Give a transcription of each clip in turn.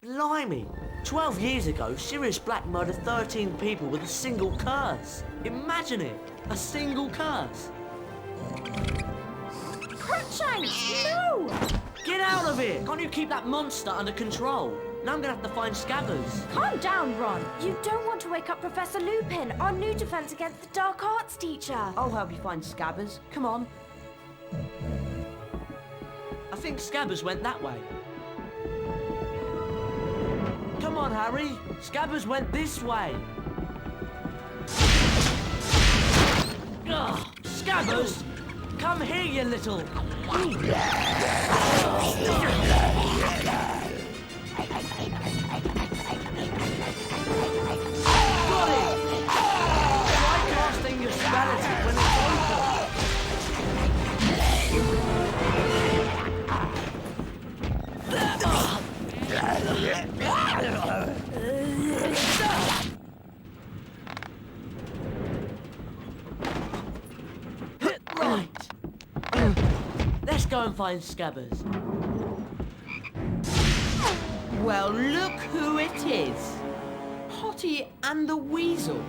Blimey! 12 years ago, Sirius Black murdered 13 people with a single curse. Imagine it! A single curse! Crookshanks, no! Get out of here! Can't you keep that monster under control? Now I'm gonna have to find Scabbers. Calm down, Ron. You don't want to wake up Professor Lupin, our new defense against the dark arts teacher. I'll help you find Scabbers. Come on. I think Scabbers went that way. Come on, Harry. Scabbers went this way. Ugh, Scabbers! Come here, you little... Got it! Try casting your skeleton when it's Right. Let's go and find Scabbers. Well, look who it is. Potty and the Weasel.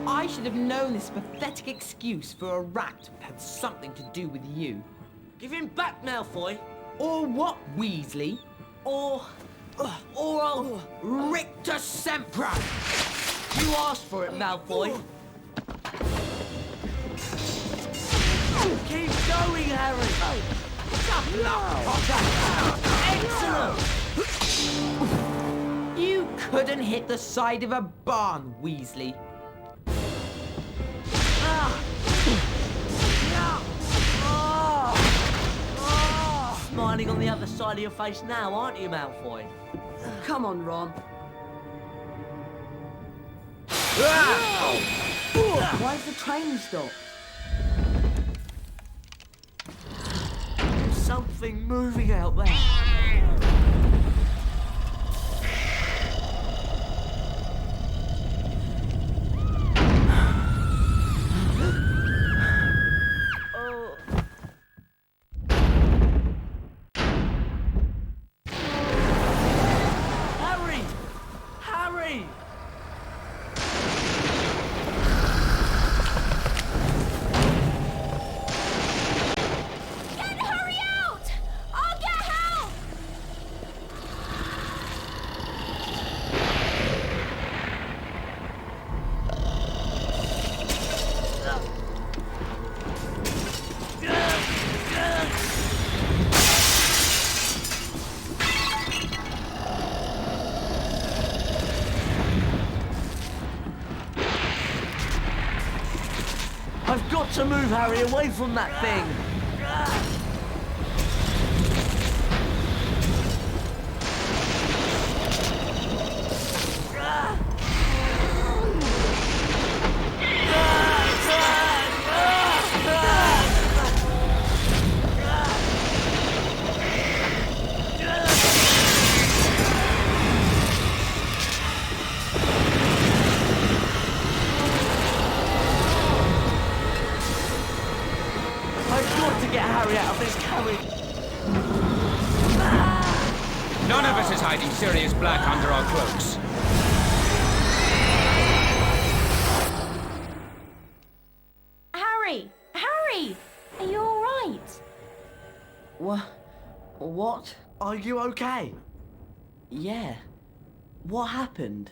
I should have known this pathetic excuse for a rat had something to do with you. Give him back, Malfoy. Or what, Weasley? Or I'll... Rictus Sempra! You asked for it, Malfoy. Keep going, Harry. Excellent. You couldn't hit the side of a barn, Weasley. Smiling on the other side of your face now, aren't you, Malfoy? Come on, Ron. Why's the train stopped? There's something moving out there. I've got to move Harry away from that thing. Get Harry out of this carriage. None of us is hiding Sirius Black under our cloaks. Harry! Harry! Are you all right? What? Are you okay? Yeah. What happened?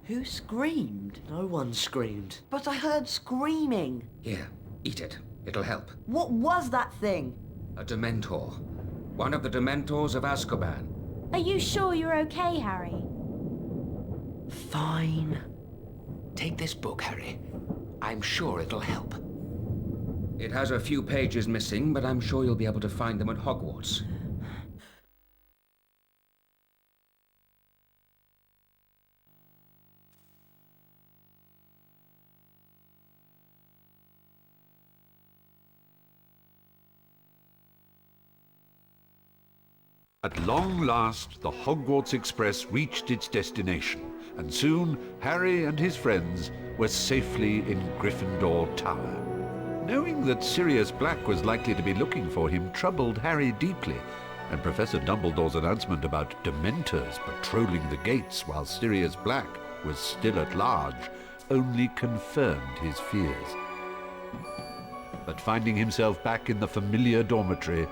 Who screamed? No one screamed. But I heard screaming. Here, eat it. It'll help. What was that thing? A Dementor. One of the Dementors of Azkaban. Are you sure you're okay, Harry? Fine. Take this book, Harry. I'm sure it'll help. It has a few pages missing, but I'm sure you'll be able to find them at Hogwarts. At long last, the Hogwarts Express reached its destination, and soon Harry and his friends were safely in Gryffindor Tower. Knowing that Sirius Black was likely to be looking for him troubled Harry deeply, and Professor Dumbledore's announcement about Dementors patrolling the gates while Sirius Black was still at large only confirmed his fears. But finding himself back in the familiar dormitory,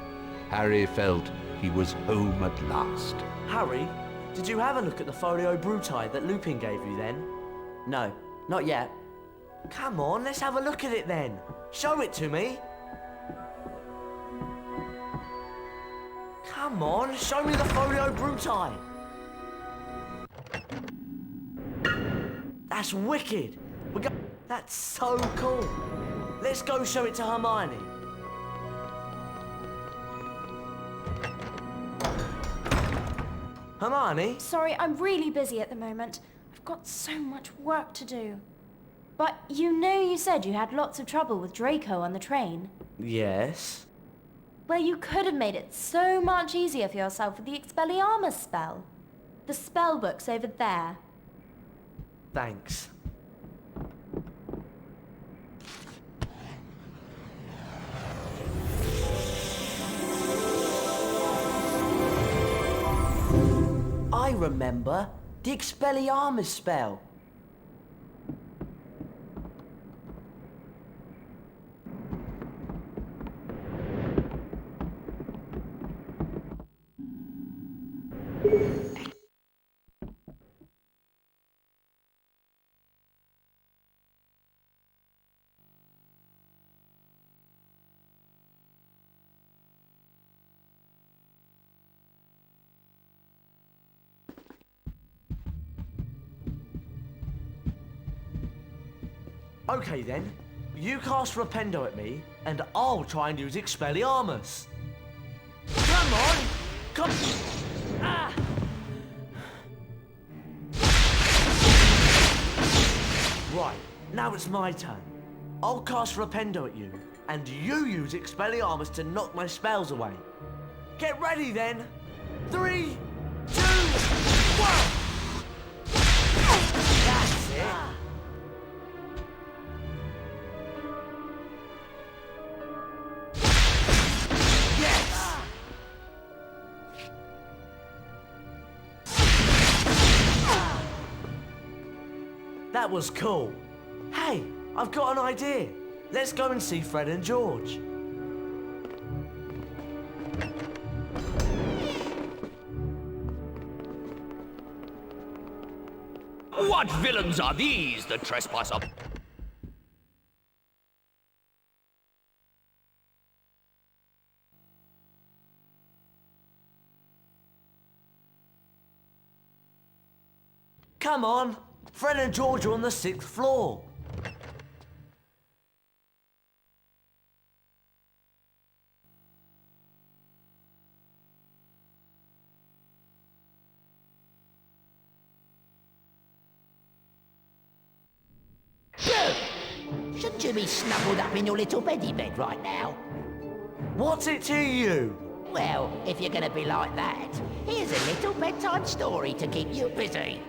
Harry felt he was home at last. Harry, did you have a look at the folio bruti that Lupin gave you then? No, not yet. Come on, let's have a look at it then. Show it to me. Come on, show me the folio bruti. That's wicked. That's so cool. Let's go show it to Hermione. Hermione? Sorry, I'm really busy at the moment. I've got so much work to do. But you said you had lots of trouble with Draco on the train. Yes? Well, you could have made it so much easier for yourself with the Expelliarmus spell. The spell book's over there. Thanks. I remember the Expelliarmus spell. Okay then, you cast Rependo at me, and I'll try and use Expelliarmus. Come on! Come... Ah! Right, now it's my turn. I'll cast Rependo at you, and you use Expelliarmus to knock my spells away. Get ready then! 3, 2, 1! That's it! That was cool. Hey, I've got an idea. Let's go and see Fred and George. What villains are these that trespass up? Come on, Fred and George are on the 6th floor. Shouldn't you be snuggled up in your little beddy bed right now? What's it to you? Well, if you're gonna be like that, here's a little bedtime story to keep you busy.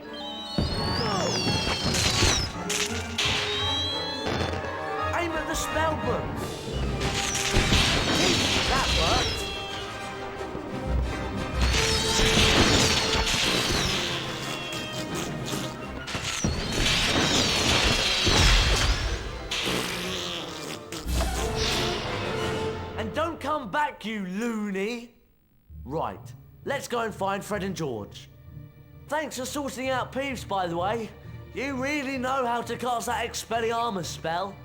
Aim at the spell book. That worked. And don't come back, you loony. Right, let's go and find Fred and George. Thanks for sorting out Peeves, by the way. You really know how to cast that Expelliarmus spell.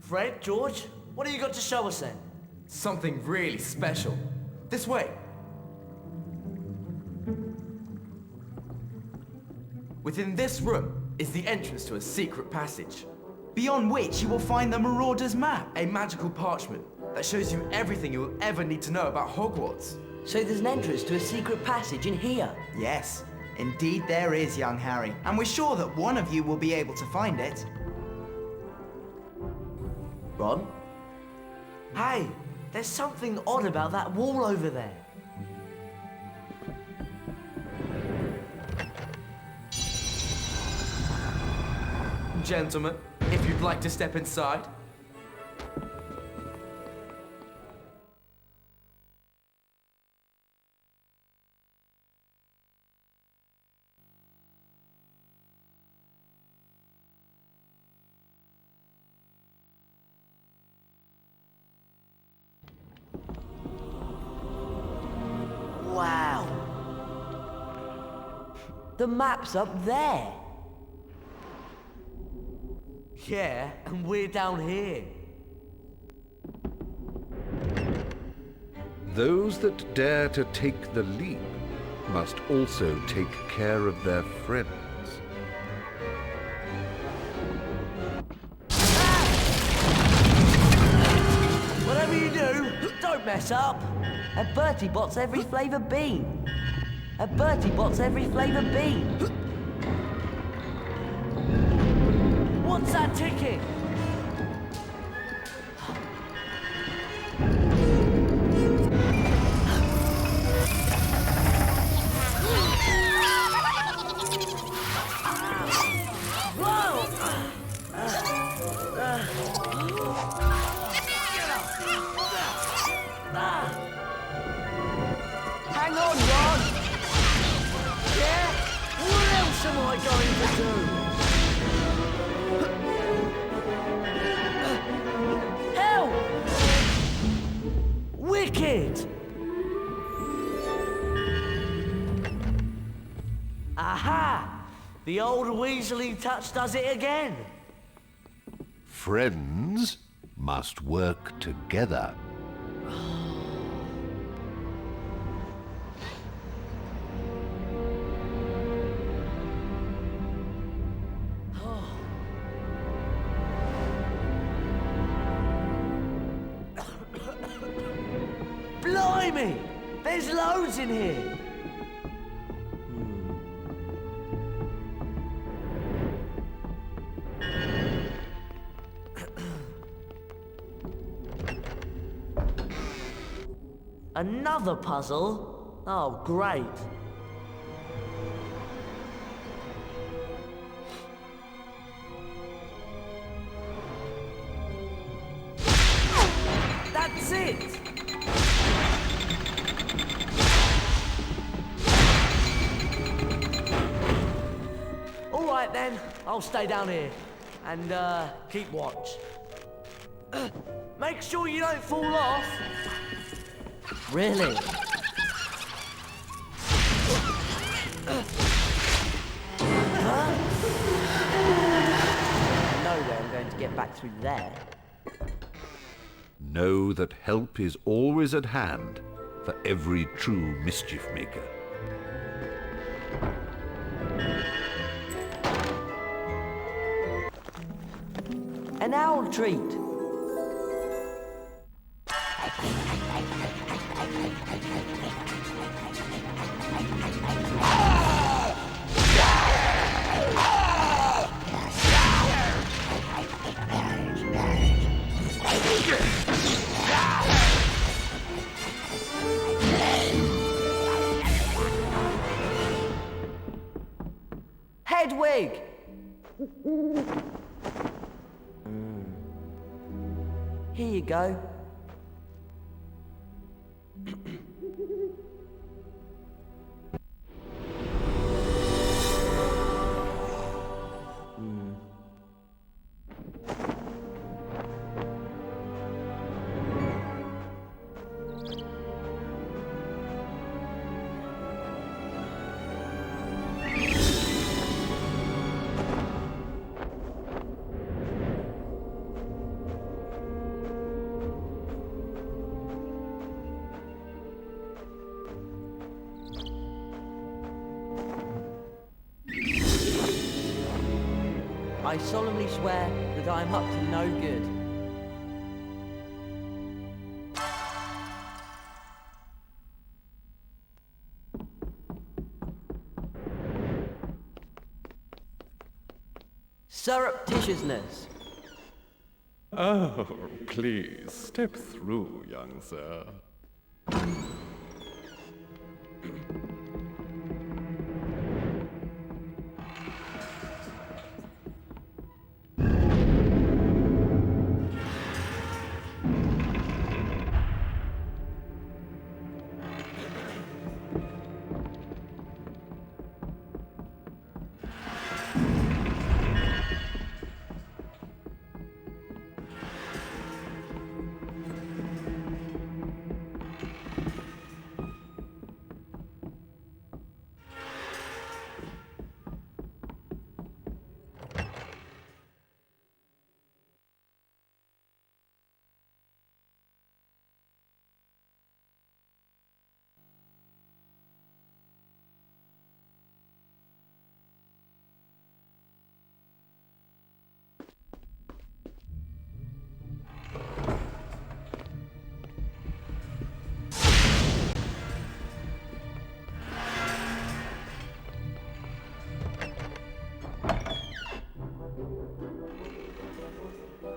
Fred, George, what have you got to show us then? Something really special. This way. Within this room is the entrance to a secret passage, beyond which you will find the Marauder's Map, a magical parchment that shows you everything you will ever need to know about Hogwarts. So there's an entrance to a secret passage in here? Yes, indeed there is, young Harry. And we're sure that one of you will be able to find it. Ron? Hey, there's something odd about that wall over there. Gentlemen, if you'd like to step inside. Wow! The map's up there! Yeah, and we're down here. Those that dare to take the leap must also take care of their friends. Whatever you do, don't mess up. And Bertie bots every flavour bean! And Bertie bots every flavour bean! What's that ticking? Hang on, Ron! Yeah? What else am I going to do? Help! Wicked! Aha! The old Weasley touch does it again. Friends must work together. Blimey! There's loads in here. Another puzzle? Oh, great. That's it! All right then, I'll stay down here and keep watch. Make sure you don't fall off. Really? No way I'm going to get back through there. Know that help is always at hand for every true mischief maker. An owl treat! Hedwig! Here you go. I solemnly swear that I am up to no good. surreptitiousness. Oh, please, step through, young sir.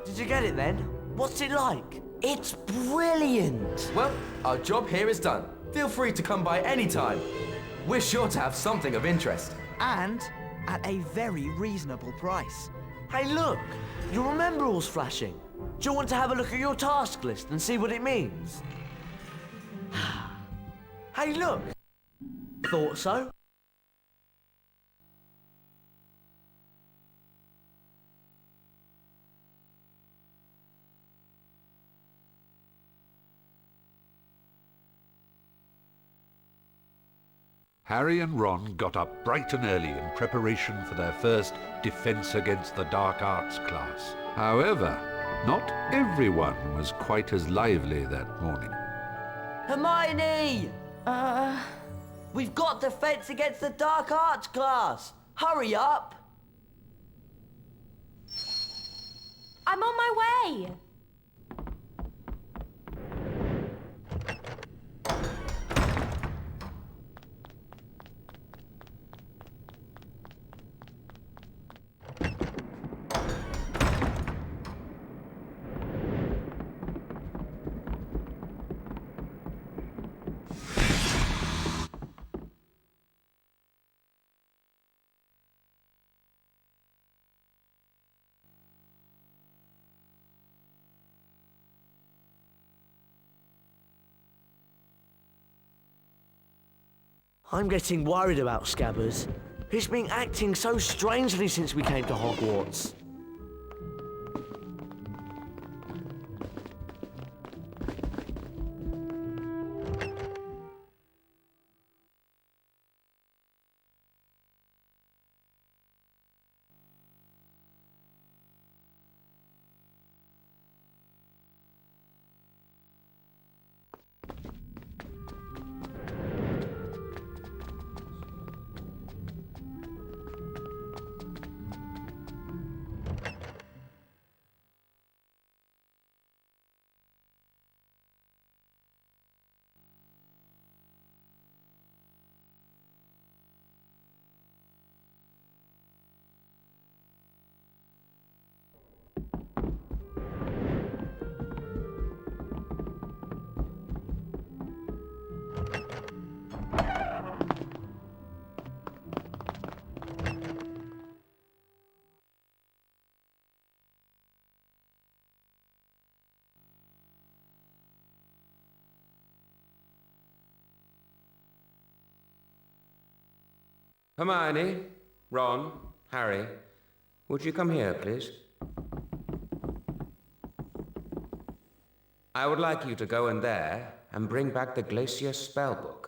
Did you get it then? What's it like? It's brilliant! Well, our job here is done. Feel free to come by any time. We're sure to have something of interest. And at a very reasonable price. Hey, look! Your rememberall's flashing. Do you want to have a look at your task list and see what it means? Hey, look! Thought so? Harry and Ron got up bright and early in preparation for their first Defense Against the Dark Arts class. However, not everyone was quite as lively that morning. Hermione! We've got Defense Against the Dark Arts class! Hurry up! I'm on my way! I'm getting worried about Scabbers. He's been acting so strangely since we came to Hogwarts. Hermione, Ron, Harry, would you come here, please? I would like you to go in there and bring back the Glacier spellbook.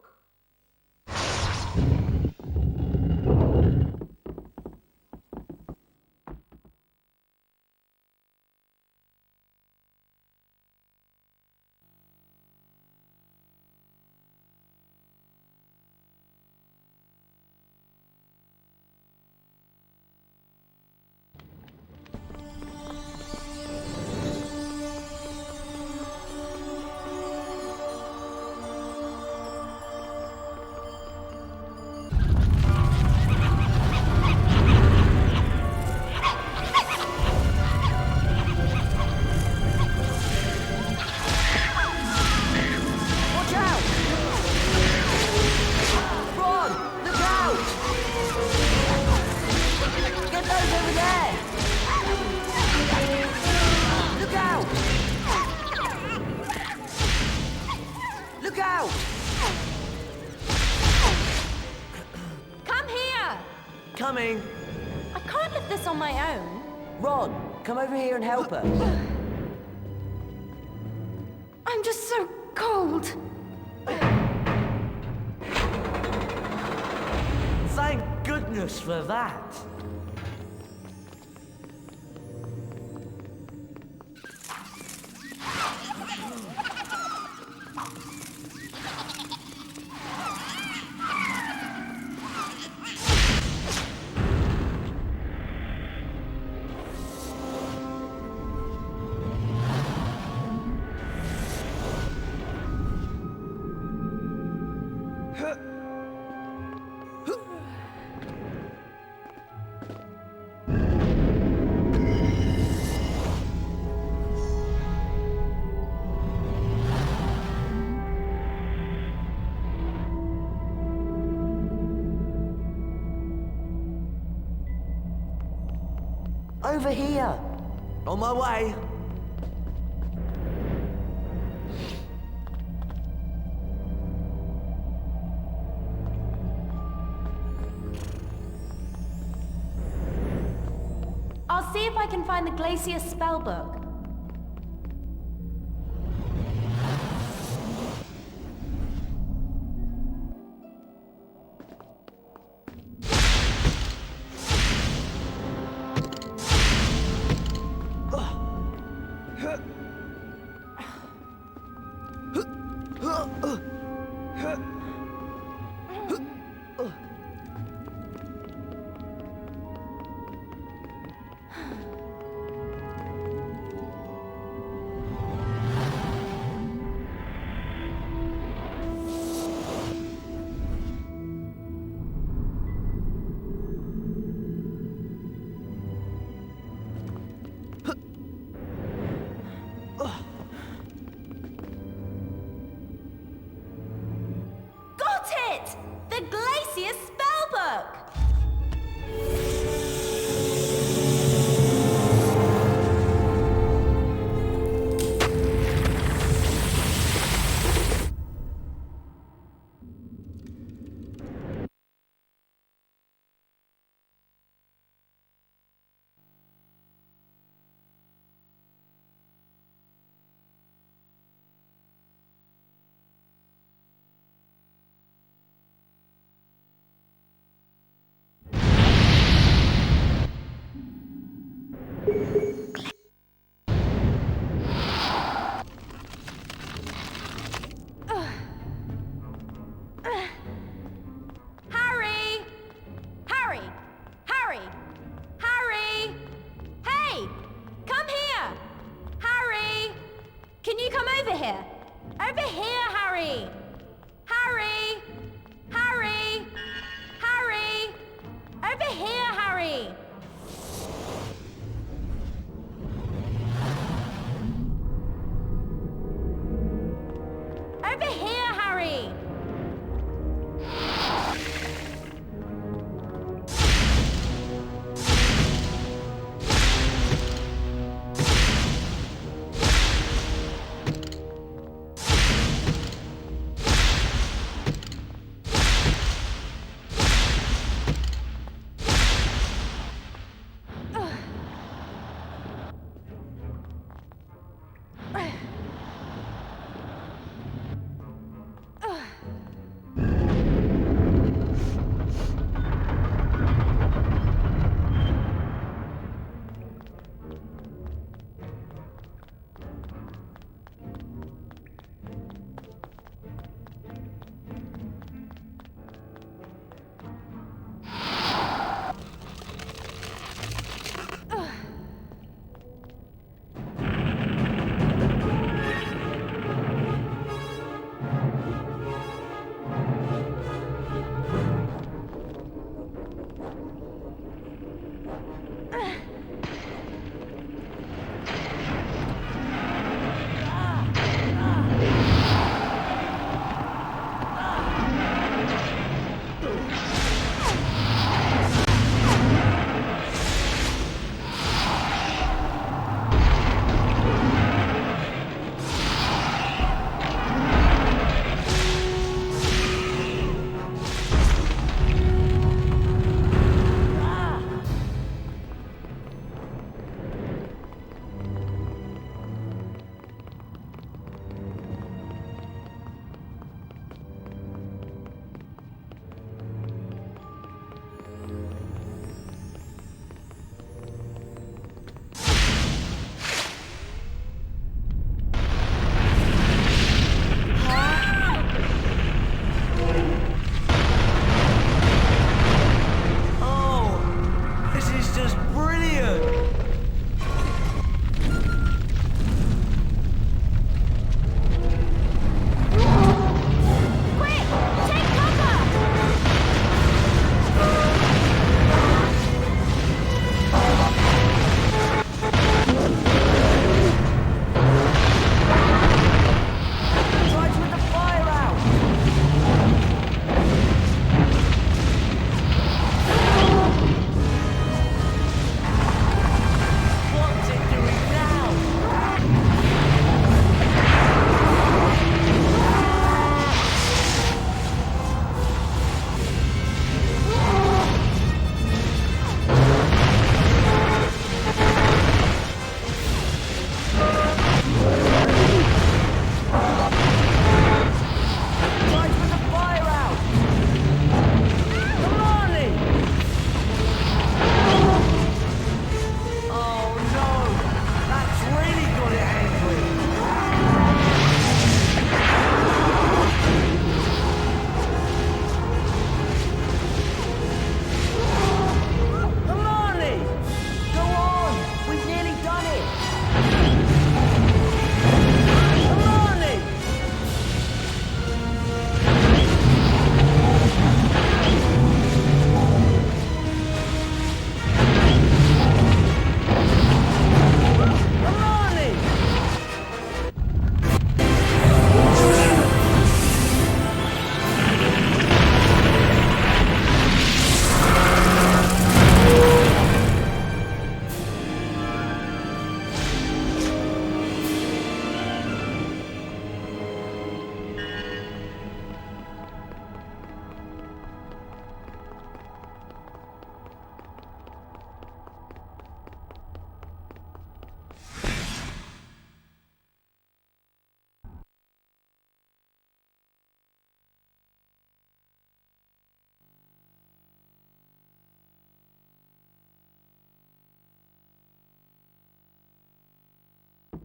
coming. I can't lift this on my own. Ron, come over here and help us. I'm just so cold. Thank goodness for that. Over here. On my way. I'll see if I can find the Glacier spellbook. The Glacier spellbook! Over here, Harry! Harry! Harry! Harry! Over here, Harry! Over here, Harry!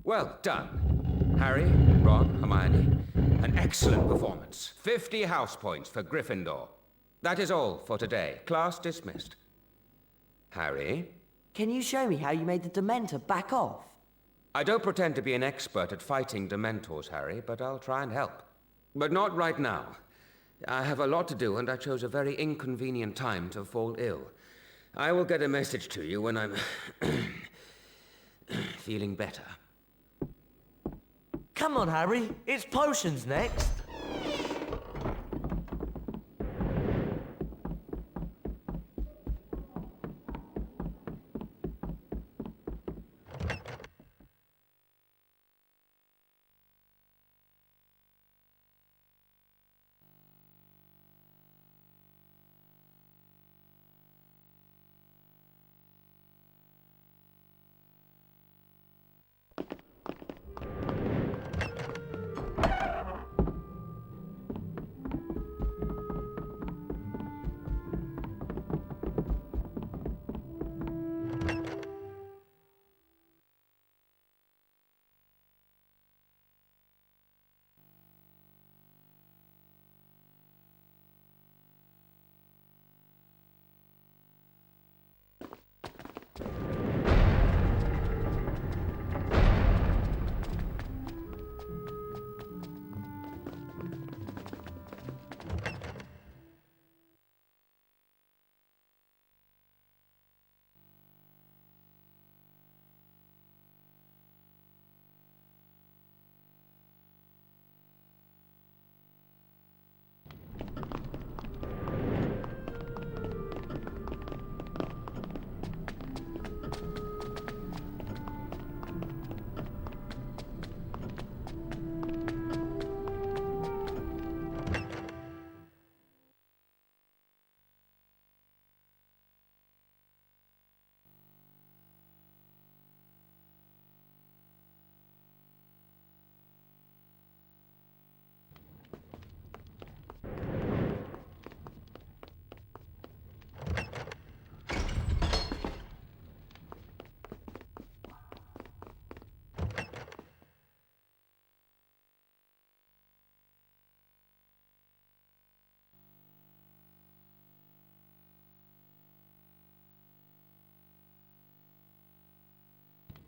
Well done. Harry, Ron, Hermione, an excellent performance. 50 house points for Gryffindor. That is all for today. Class dismissed. Harry? Can you show me how you made the Dementor back off? I don't pretend to be an expert at fighting Dementors, Harry, but I'll try and help. But not right now. I have a lot to do, and I chose a very inconvenient time to fall ill. I will get a message to you when I'm feeling better. Come on, Harry. It's potions next.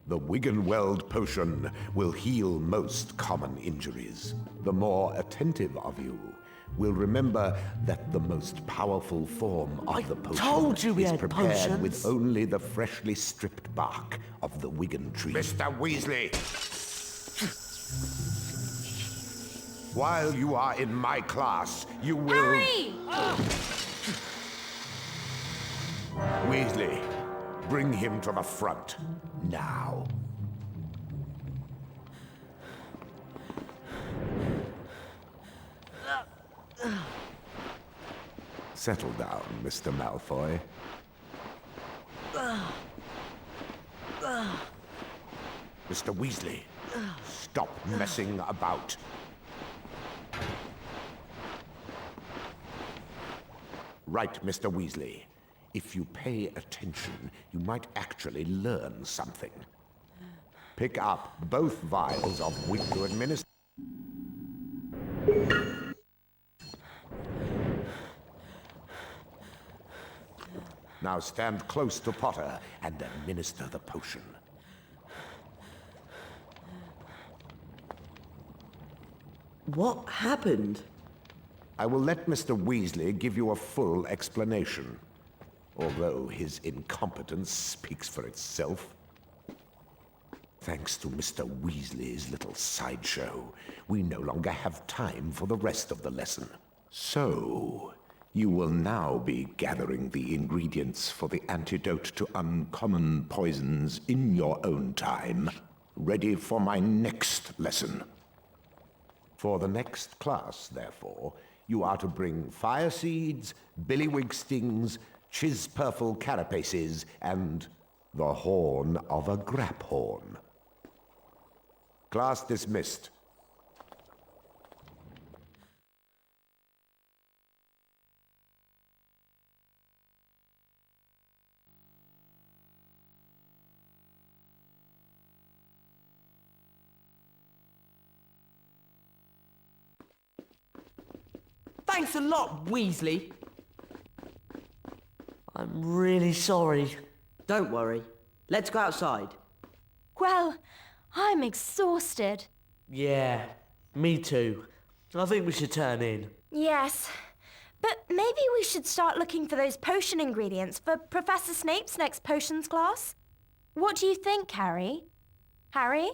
The Wiggenweld potion will heal most common injuries. The more attentive of you will remember that the most powerful form of the potion told you we is had prepared potions. with only the freshly stripped bark of the Wiggen tree. Mr. Weasley! While you are in my class, you will... Harry! Weasley, bring him to the front, now. Settle down, Mr. Malfoy. Mr. Weasley, stop messing about. Right, Mr. Weasley. If you pay attention, you might actually learn something. Pick up both vials of wig to administer. Now stand close to Potter and administer the potion. What happened? I will let Mr. Weasley give you a full explanation, although his incompetence speaks for itself. Thanks to Mr. Weasley's little sideshow, we no longer have time for the rest of the lesson. So, you will now be gathering the ingredients for the antidote to uncommon poisons in your own time, ready for my next lesson. For the next class, therefore, you are to bring fire seeds, billywig stings, chispurple carapaces, and the horn of a graphorn. Class dismissed. Thanks a lot, Weasley. I'm really sorry. Don't worry. Let's go outside. Well, I'm exhausted. Yeah, me too. I think we should turn in. Yes. But maybe we should start looking for those potion ingredients for Professor Snape's next potions class. What do you think, Harry? Harry?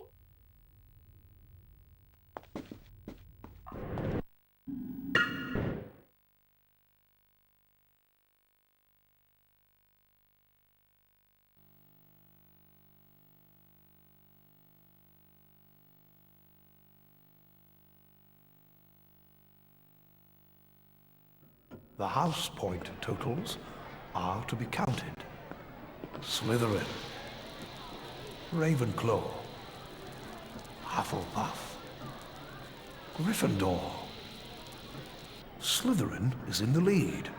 The house point totals are to be counted. Slytherin, Ravenclaw, Hufflepuff, Gryffindor. Slytherin is in the lead.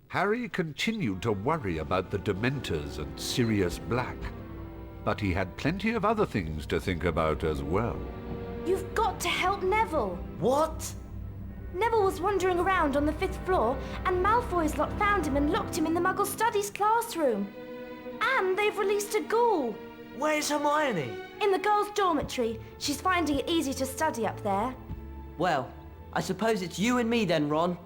Harry continued to worry about the Dementors and Sirius Black, but he had plenty of other things to think about as well. You've got to help Neville. What? Neville was wandering around on the 5th floor, and Malfoy's lot found him and locked him in the Muggle Studies classroom. And they've released a ghoul. Where's Hermione? In the girls' dormitory. She's finding it easy to study up there. Well, I suppose it's you and me then, Ron.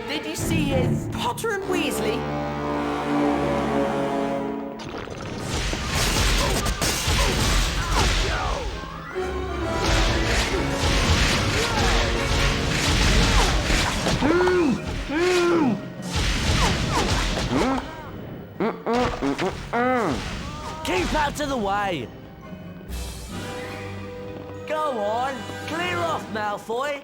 Did you see his... Potter and Weasley? Keep out of the way! Go on, clear off, Malfoy!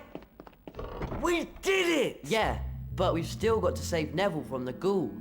We did it! Yeah, but we've still got to save Neville from the ghoul.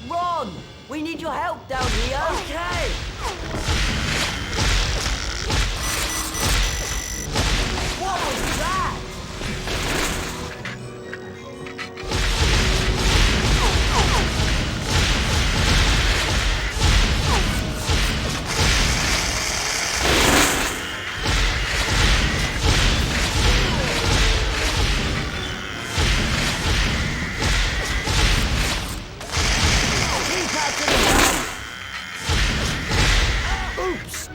Ron! We need your help down here! Okay! What was that? Oops!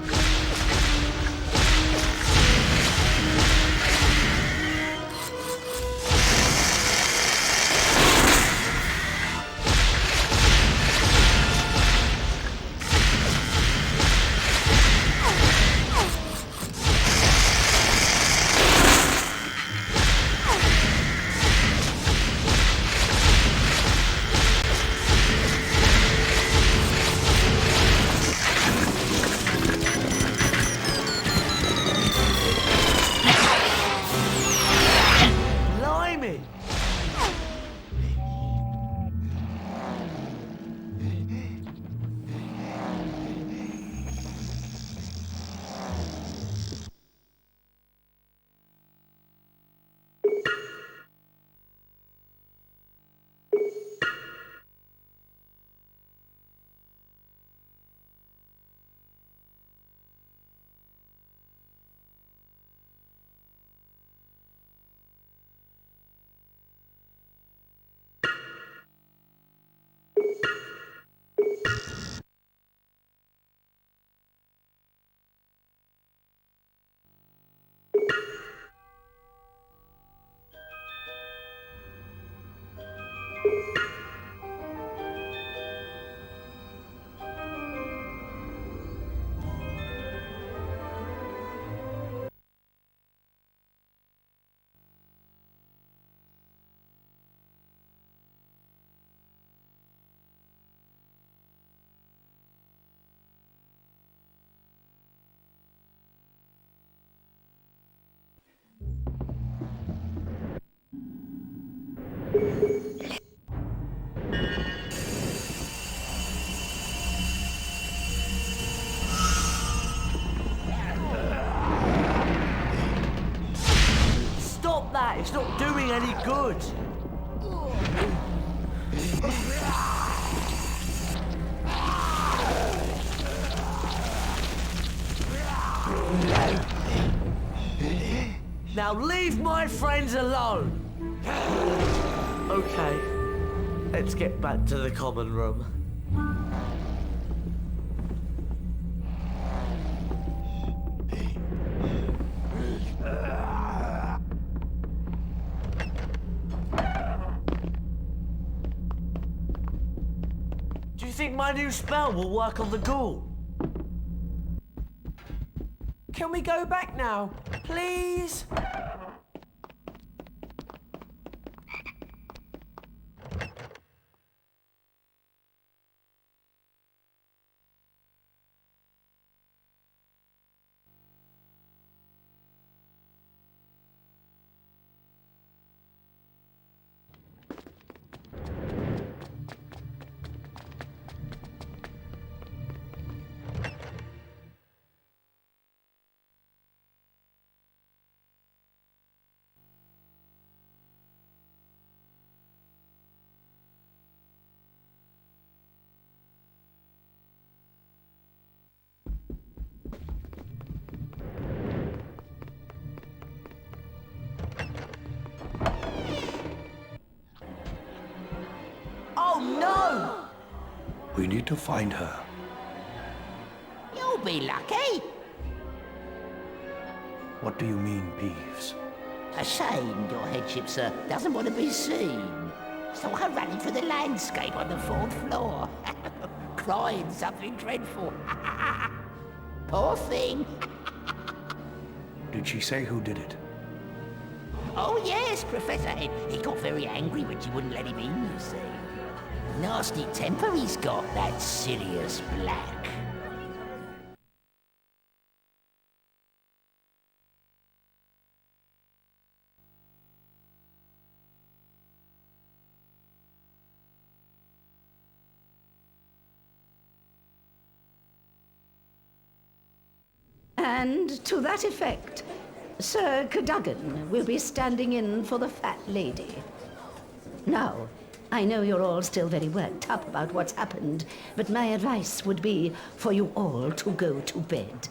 Stop that! It's not doing any good! Now leave my friends alone! Okay, let's get back to the common room. Do you think my new spell will work on the ghoul? Can we go back now, please? Oh no! We need to find her. You'll be lucky. What do you mean, Peeves? Ashamed, your headship, sir, doesn't want to be seen. So I ran through the landscape on the 4th floor. Crying something dreadful. Poor thing. Did she say who did it? Oh yes, Professor Head. He got very angry when she wouldn't let him in, you see. Nasty temper he's got, that Sirius Black. And to that effect, Sir Cadogan will be standing in for the fat lady. Now, I know you're all still very worked up about what's happened, but my advice would be for you all to go to bed.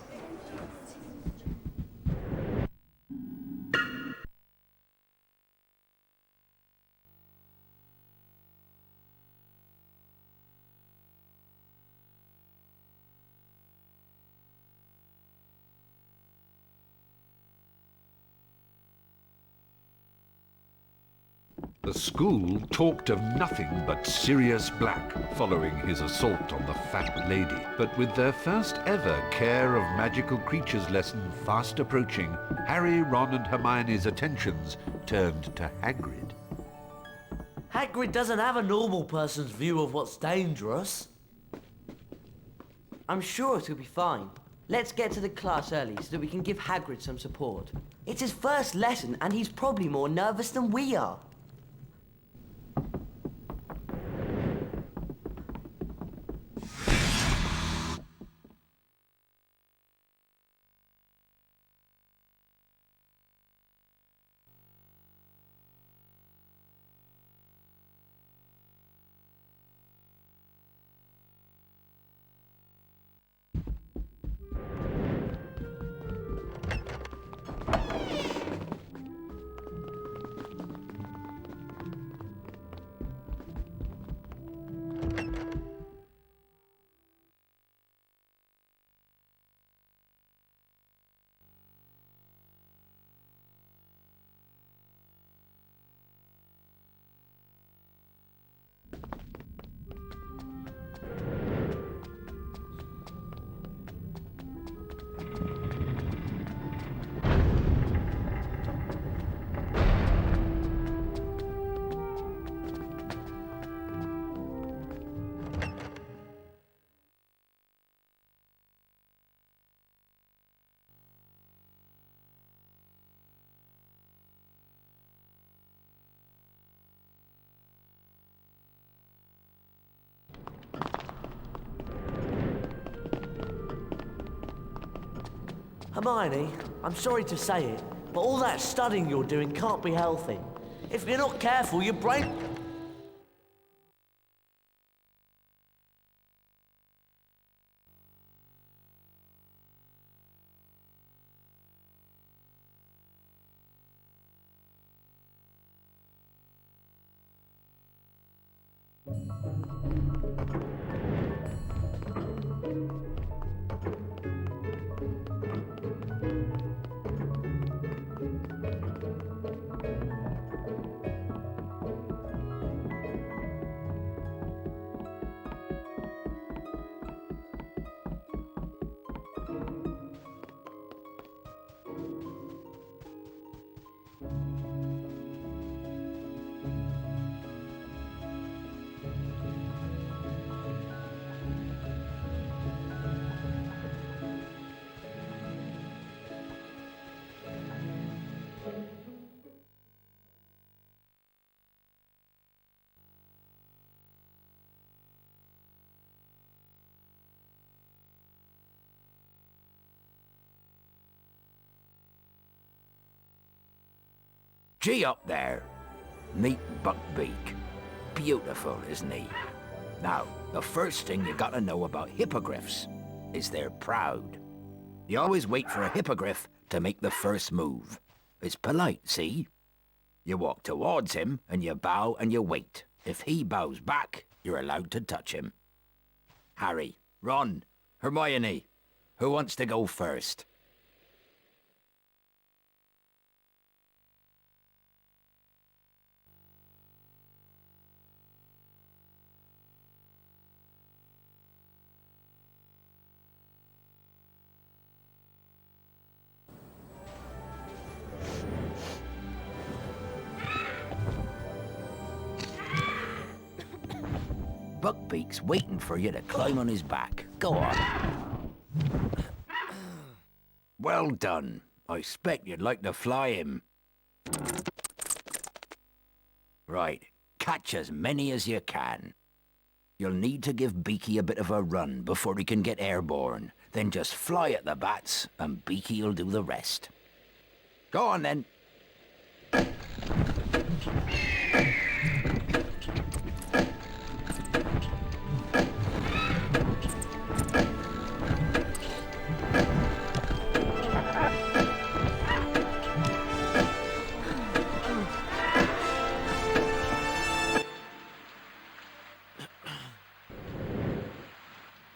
The school talked of nothing but Sirius Black following his assault on the fat lady. But with their first ever Care of Magical Creatures lesson fast approaching, Harry, Ron and Hermione's attentions turned to Hagrid. Hagrid doesn't have a normal person's view of what's dangerous. I'm sure it'll be fine. Let's get to the class early so that we can give Hagrid some support. It's his first lesson and he's probably more nervous than we are. Hermione, I'm sorry to say it, but all that studying you're doing can't be healthy. If you're not careful, your brain... Gee up there. Meet Buckbeak. Beautiful, isn't he? Now, the first thing you gotta know about hippogriffs is they're proud. You always wait for a hippogriff to make the first move. It's polite, see? You walk towards him, and you bow and you wait. If he bows back, you're allowed to touch him. Harry, Ron, Hermione, who wants to go first? Buckbeak's waiting for you to climb on his back. Go on. Well done. I expect you'd like to fly him. Right. Catch as many as you can. You'll need to give Beaky a bit of a run before he can get airborne. Then just fly at the bats, and Beaky'll do the rest. Go on, then.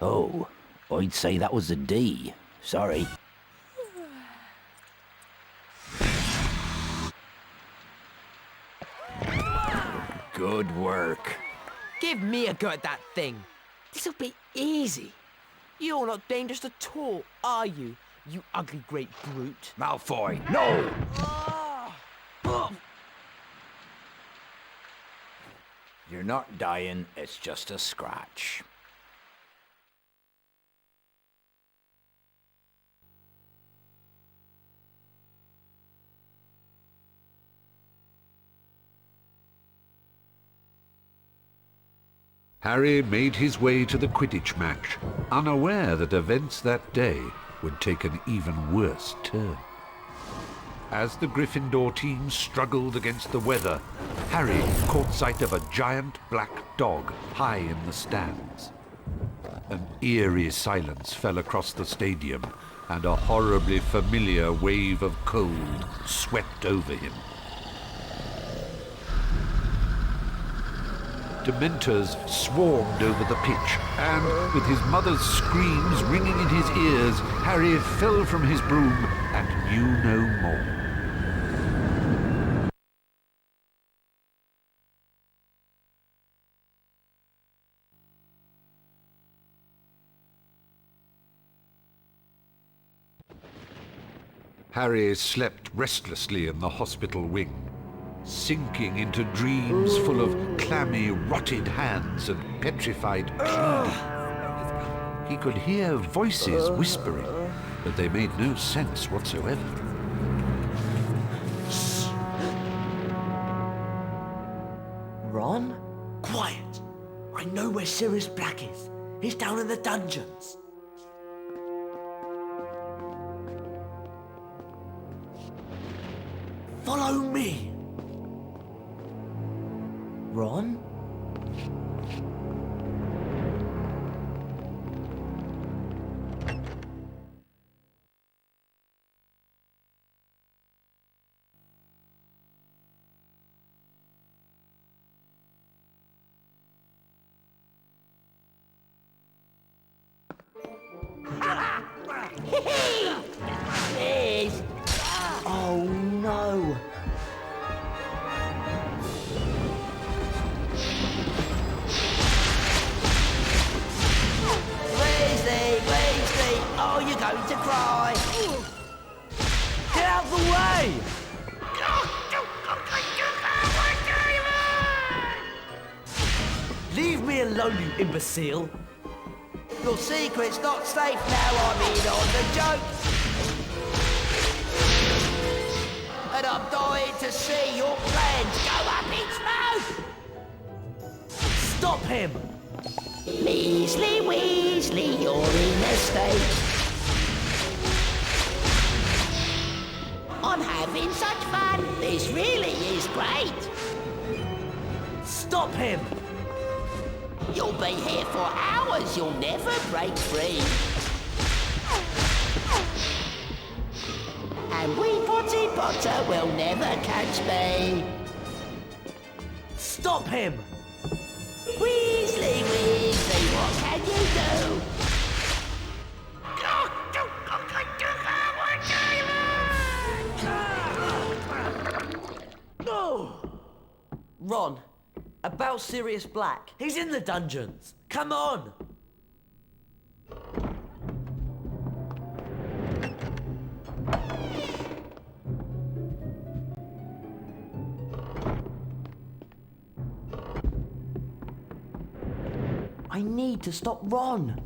Oh, I'd say that was a D. Sorry. Good work. Give me a go at that thing. This'll be easy. You're not dangerous at all, are you? You ugly great brute. Malfoy, no! You're not dying, it's just a scratch. Harry made his way to the Quidditch match, unaware that events that day would take an even worse turn. As the Gryffindor team struggled against the weather, Harry caught sight of a giant black dog high in the stands. An eerie silence fell across the stadium, and a horribly familiar wave of cold swept over him. Dementors swarmed over the pitch, and with his mother's screams ringing in his ears, Harry fell from his broom and knew no more. Harry slept restlessly in the hospital wing, sinking into dreams full of clammy, rotted hands and petrified pleading. He could hear voices whispering, but they made no sense whatsoever. Ron? Quiet! I know where Sirius Black is. He's down in the dungeons. Follow me. Ron? Yes. Oh no! Weasley! Oh, you're going to cry! Get out of the way! Leave me alone, you imbecile! Your secret's not safe now, I'm in on the joke! And I'm dying to see your plans go up in smoke! Stop him! Weasley, you're in a state. I'm having such fun. This really is great. Stop him! You'll be here for hours. You'll never break free. And we Potty Potter will never catch me. Stop him! Weasley, what can you do? Ron, about Sirius Black. He's in the dungeons. Come on! I need to stop Ron.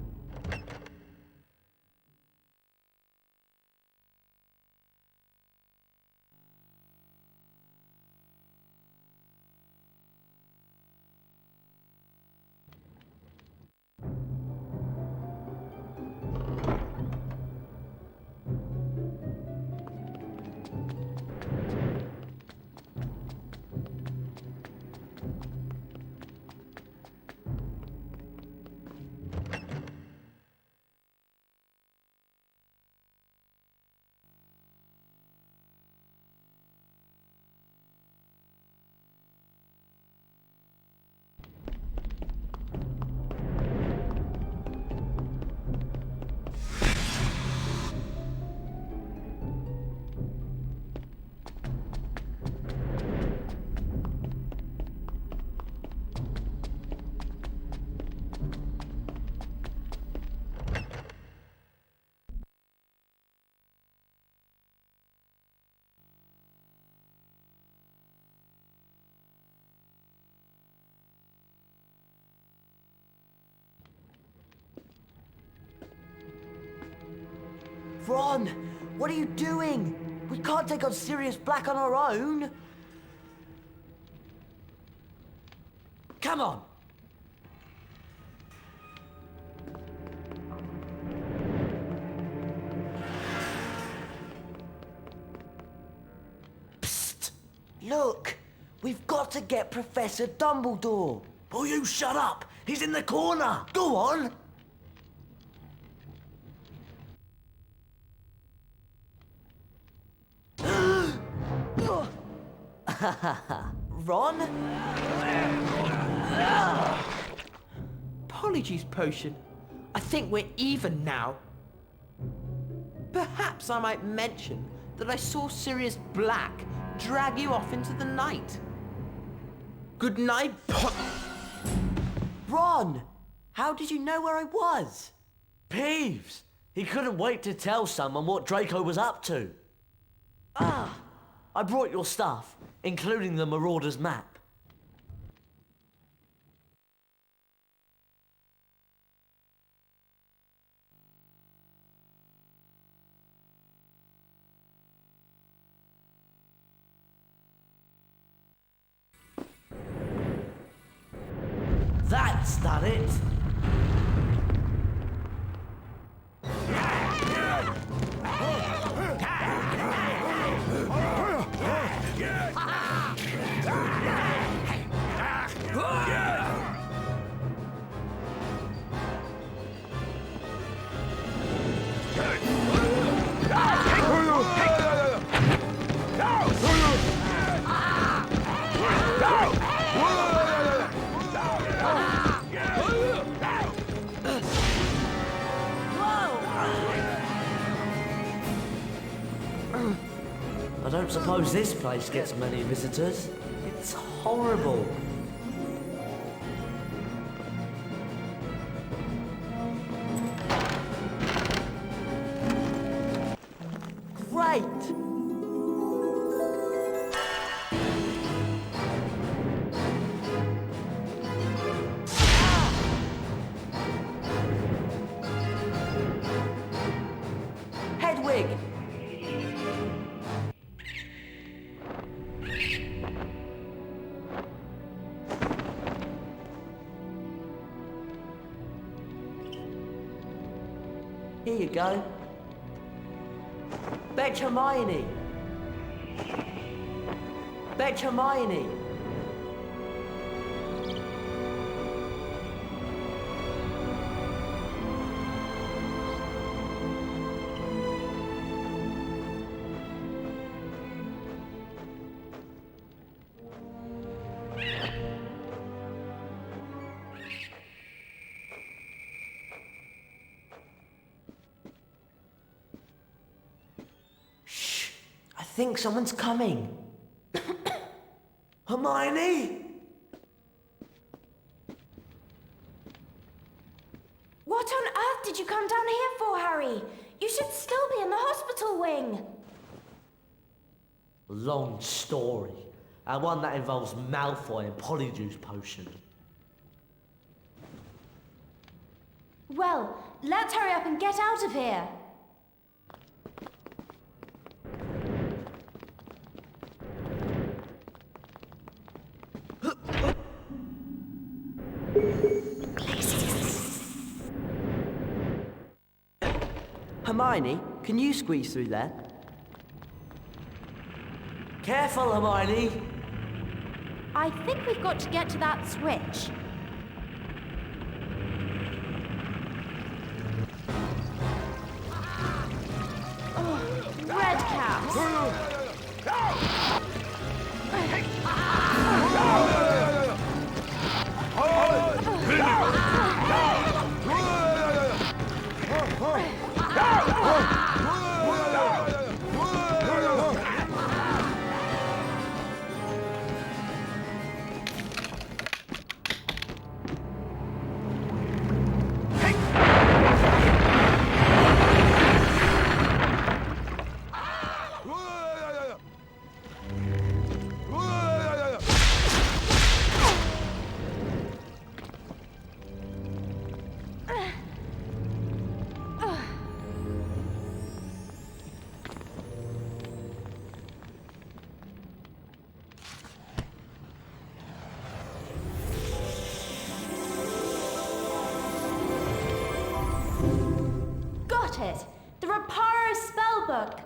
Ron, what are you doing? We can't take on Sirius Black on our own. Come on! Psst! Look! We've got to get Professor Dumbledore. Will you shut up? He's in the corner! Go on! Ron? Apologies, Potion. I think we're even now. Perhaps I might mention that I saw Sirius Black drag you off into the night. Good night, Ron! How did you know where I was? Peeves! He couldn't wait to tell someone what Draco was up to. Ah! I brought your stuff, including the Marauder's map. That's done it! Don't suppose this place gets many visitors. It's horrible. Great! Hedwig! Here you go. Fetch Hermione. Fetch Hermione. I think someone's coming. Hermione? What on earth did you come down here for, Harry? You should still be in the hospital wing. Long story. And one that involves Malfoy and Polyjuice Potion. Well, let's hurry up and get out of here. Hermione, can you squeeze through there? Careful, Hermione. I think we've got to get to that switch. Oh, red caps. Got it! The Reparo spellbook!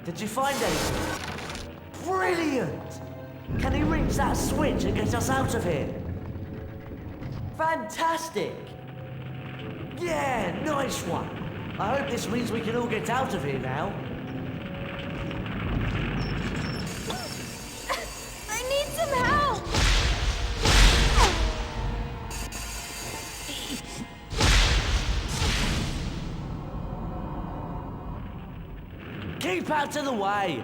Did you find anything? Brilliant! Can he reach that switch and get us out of here? Fantastic! Yeah, nice one! I hope this means we can all get out of here now. I need some help! Keep out of the way!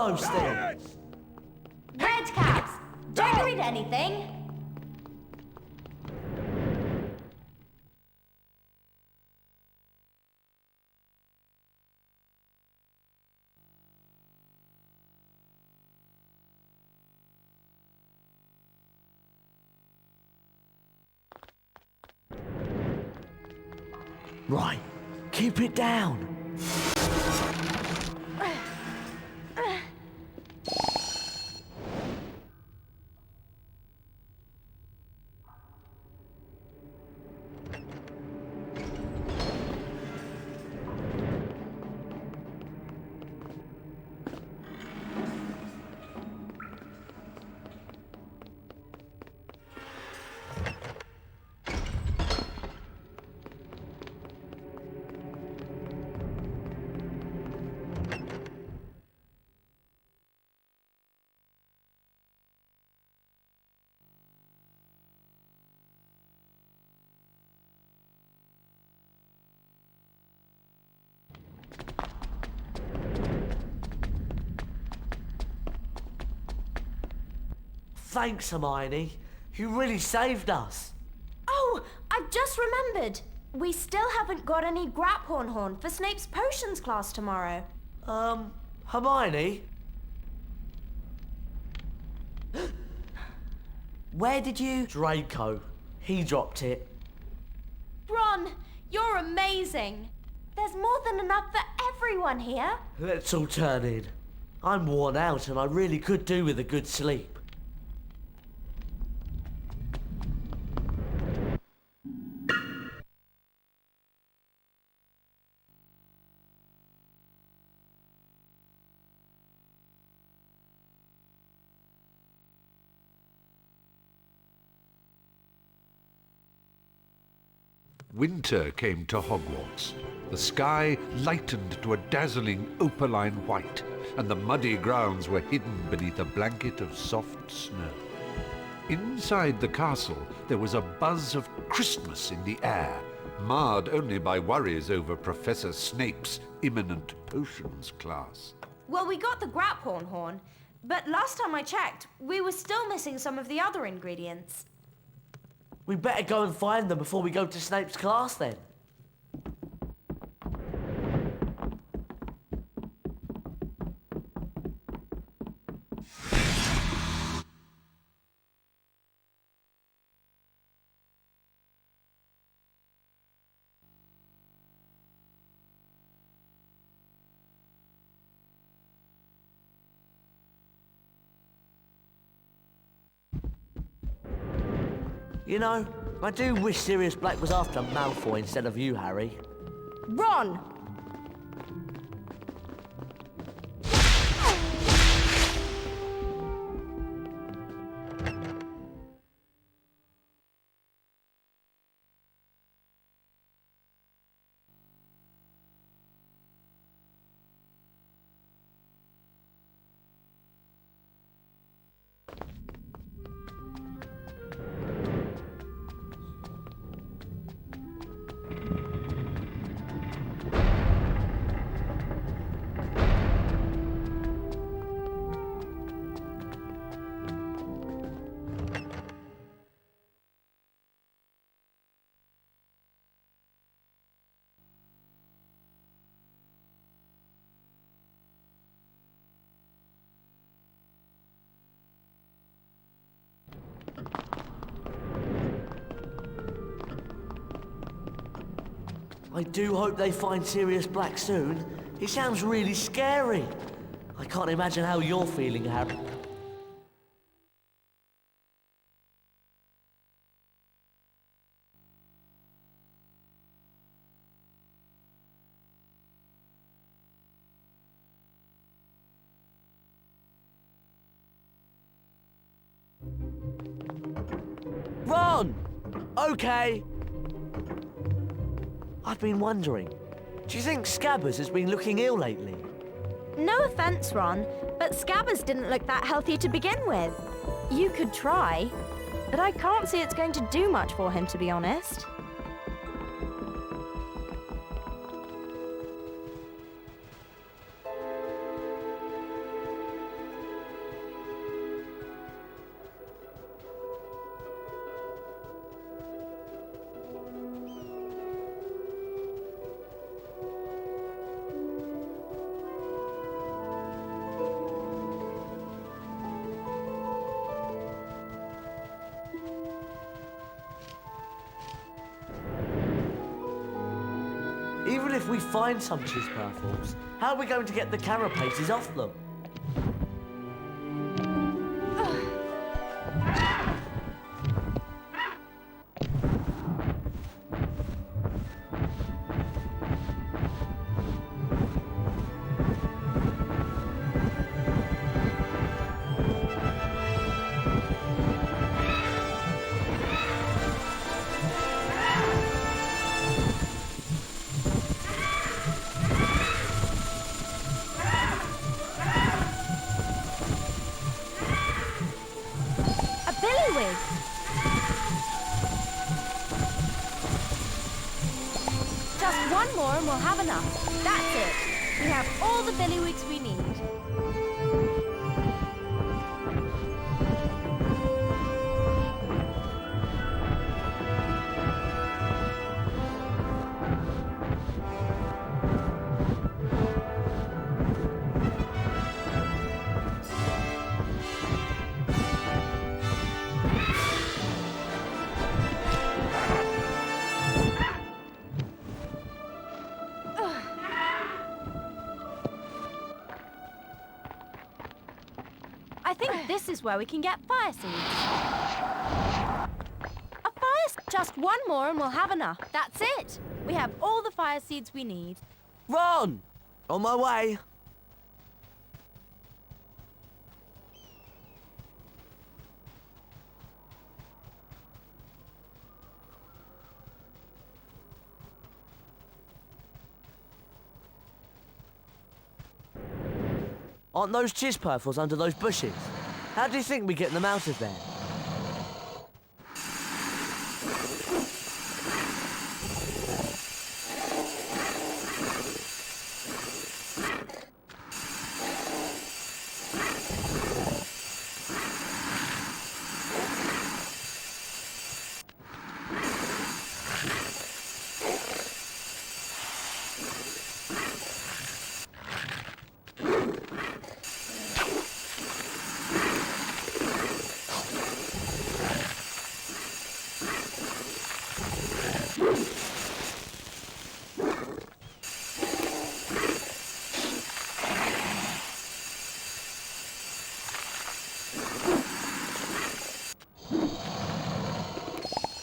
those things? Redcaps, don't read anything. Right, keep it down. Thanks, Hermione. You really saved us. Oh, I've just remembered. We still haven't got any Graphorn Horn for Snape's potions class tomorrow. Hermione? Where did you... Draco. He dropped it. Ron, you're amazing. There's more than enough for everyone here. Let's all turn in. I'm worn out and I really could do with a good sleep. Winter came to Hogwarts. The sky lightened to a dazzling opaline white, and the muddy grounds were hidden beneath a blanket of soft snow. Inside the castle, there was a buzz of Christmas in the air, marred only by worries over Professor Snape's imminent potions class. Well, we got the Graphorn Horn, but last time I checked, we were still missing some of the other ingredients. We better go and find them before we go to Snape's class then. You know, I do wish Sirius Black was after Malfoy instead of you, Harry. Ron! I do hope they find Sirius Black soon. He sounds really scary. I can't imagine how you're feeling, Harry. Ron! Okay. I've been wondering, do you think Scabbers has been looking ill lately? No offense, Ron, but Scabbers didn't look that healthy to begin with. You could try, but I can't see it's going to do much for him, to be honest. Even if we find some chisperfles, how are we going to get the carapaces off them? Just one more and we'll have enough. That's it. We have all the billywigs we need. I think this is where we can get fire seeds. Just one more and we'll have enough. That's it. We have all the fire seeds we need. Ron! On my way. Aren't those chisperfles under those bushes? How do you think we get them out of there?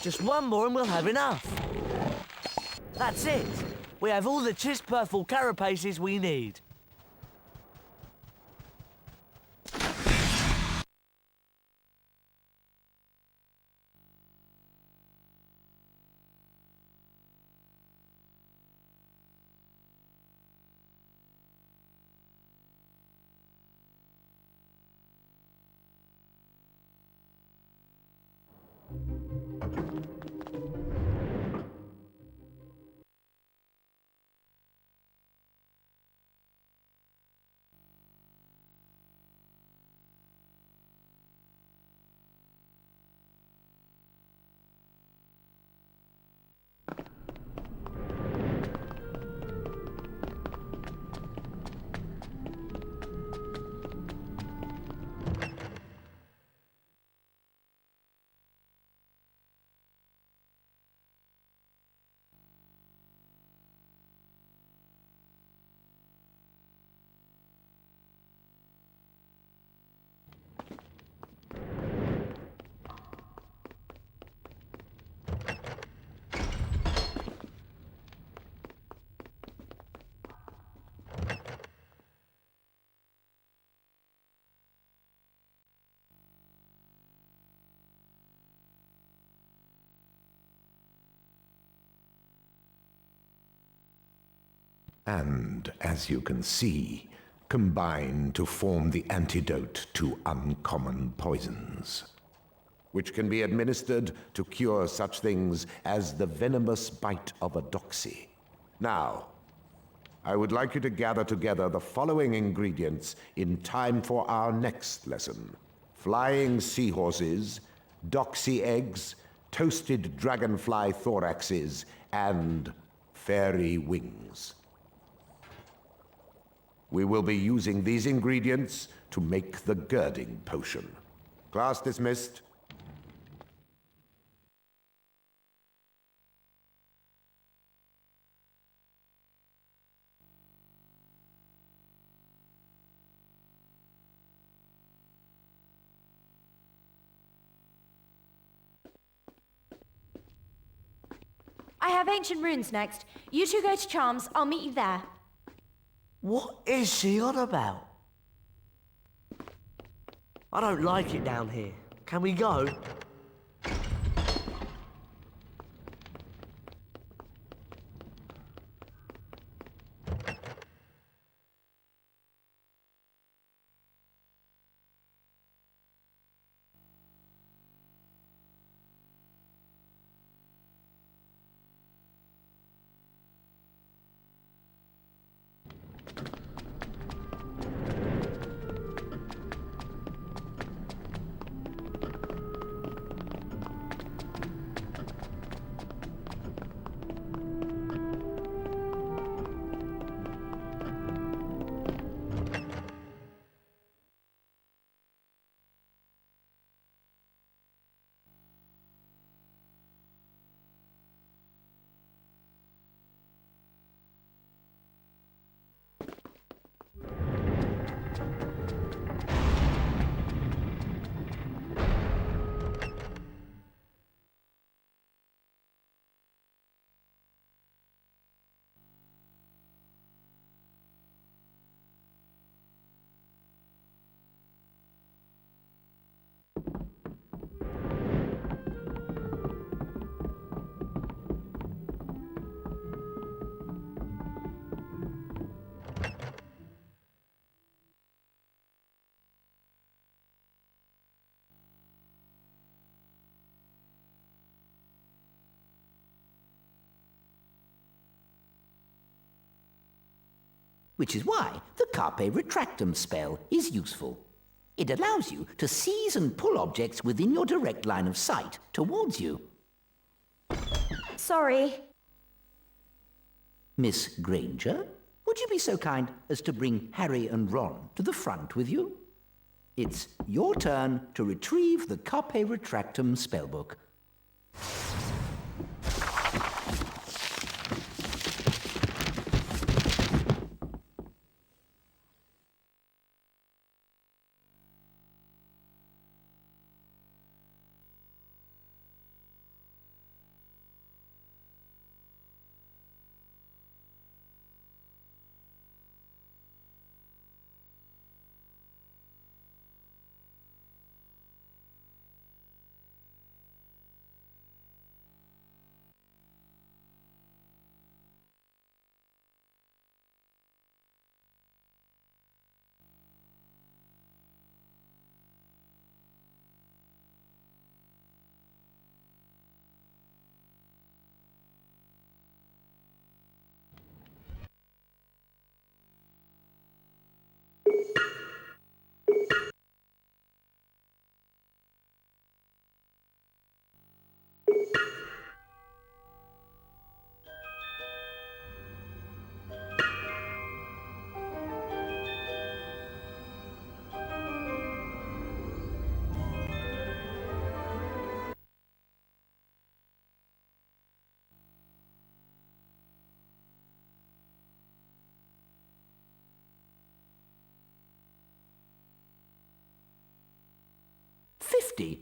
Just one more and we'll have enough. That's it. We have all the chisperfle carapaces we need. And, as you can see, combine to form the antidote to uncommon poisons, which can be administered to cure such things as the venomous bite of a doxy. Now, I would like you to gather together the following ingredients in time for our next lesson: flying seahorses, doxy eggs, toasted dragonfly thoraxes, and fairy wings. We will be using these ingredients to make the girding potion. Class dismissed. I have ancient runes next. You two go to charms. I'll meet you there. What is she on about? I don't like it down here. Can we go? Which is why the carpe retractum spell is useful. It allows you to seize and pull objects within your direct line of sight towards you. Sorry. Miss Granger, would you be so kind as to bring Harry and Ron to the front with you? It's your turn to retrieve the carpe retractum spellbook.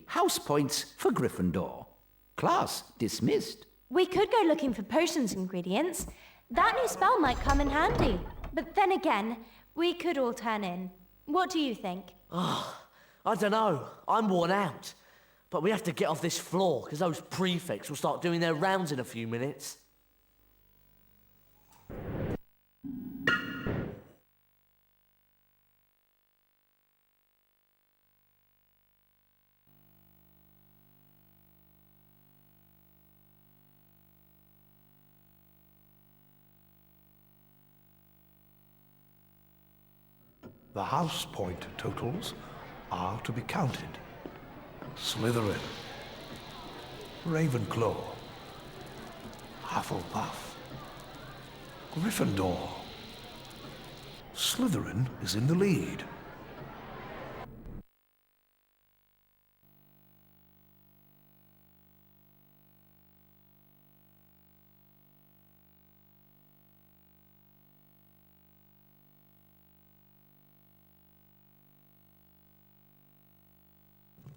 House points for Gryffindor. Class dismissed. We could go looking for potions ingredients. That new spell might come in handy. But then again, we could all turn in. What do you think? I don't know. I'm worn out. But we have to get off this floor, because those prefects will start doing their rounds in a few minutes. The house point totals are to be counted. Slytherin, Ravenclaw, Hufflepuff, Gryffindor. Slytherin is in the lead.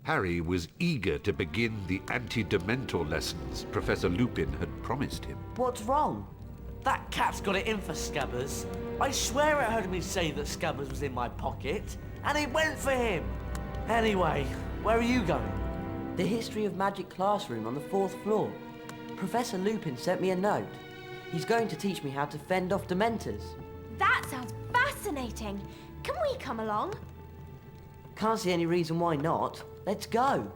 Harry was eager to begin the anti-dementor lessons Professor Lupin had promised him. What's wrong? That cat's got it in for Scabbers. I swear it heard me say that Scabbers was in my pocket, and it went for him. Anyway, where are you going? The History of Magic classroom on the 4th floor. Professor Lupin sent me a note. He's going to teach me how to fend off Dementors. That sounds fascinating. Can we come along? Can't see any reason why not. Let's go.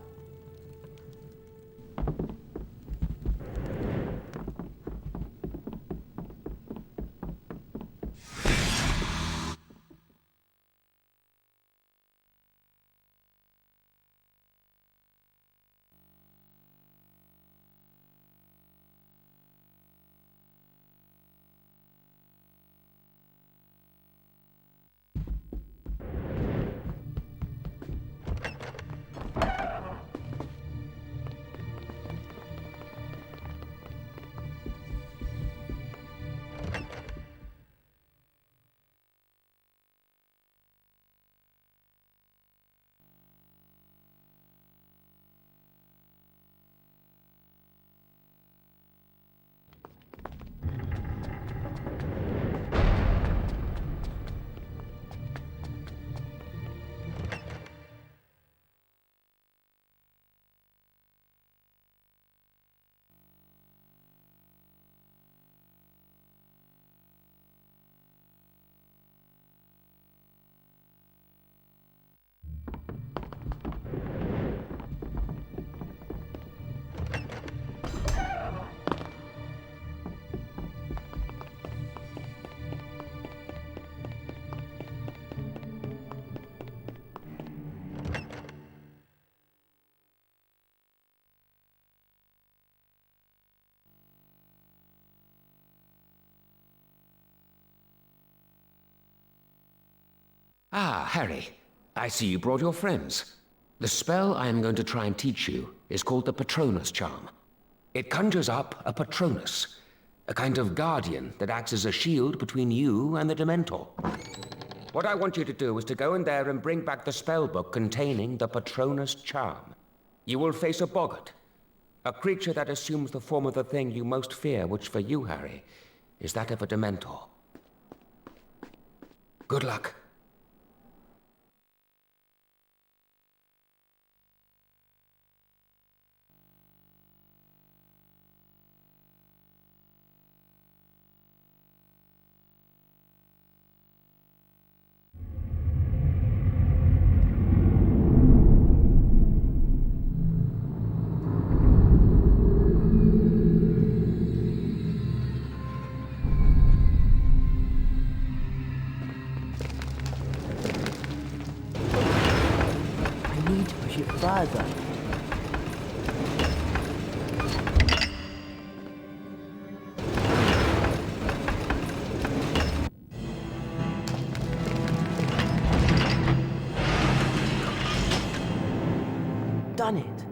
Ah, Harry, I see you brought your friends. The spell I am going to try and teach you is called the Patronus charm. It conjures up a Patronus, a kind of guardian that acts as a shield between you and the Dementor. What I want you to do is to go in there and bring back the spellbook containing the Patronus charm. You will face a boggart, a creature that assumes the form of the thing you most fear, which for you, Harry, is that of a Dementor. Good luck. Further. Done it.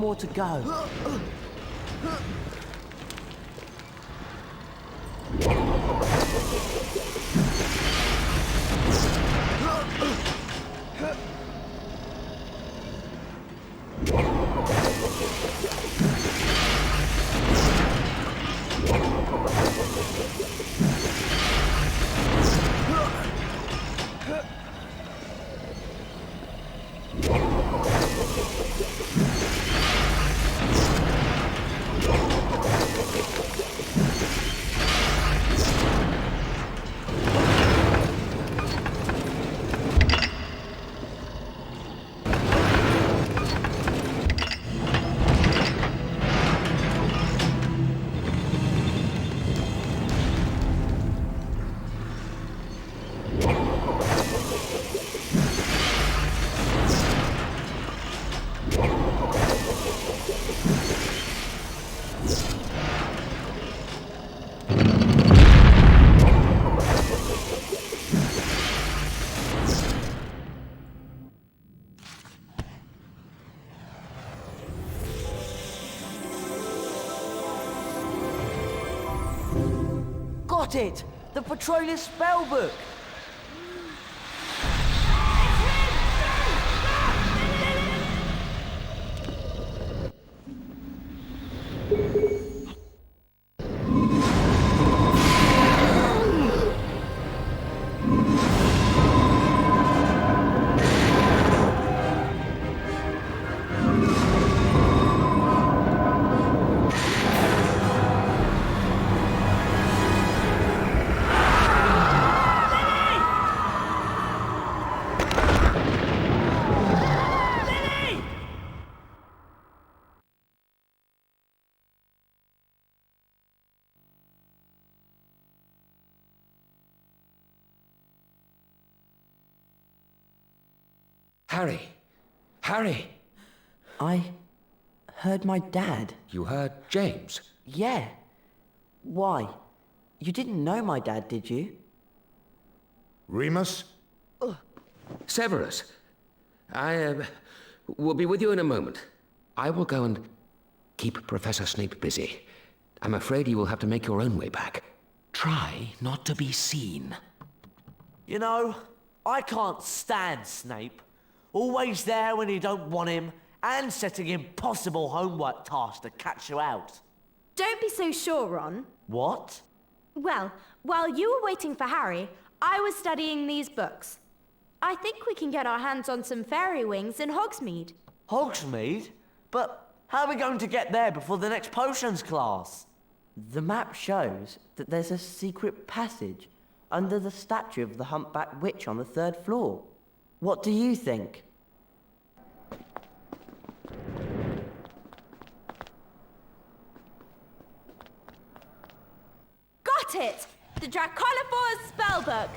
more to go. Got it! The Patronus spellbook! Harry! Harry! I heard my dad. You heard James? Yeah. Why? You didn't know my dad, did you? Remus? Severus, I will be with you in a moment. I will go and keep Professor Snape busy. I'm afraid you will have to make your own way back. Try not to be seen. You know, I can't stand Snape. Always there when you don't want him, and setting impossible homework tasks to catch you out. Don't be so sure, Ron. What? Well, while you were waiting for Harry, I was studying these books. I think we can get our hands on some fairy wings in Hogsmeade. Hogsmeade? But how are we going to get there before the next potions class? The map shows that there's a secret passage under the statue of the humpback witch on the 3rd floor. What do you think? Got it! The Draconiphor's spellbook!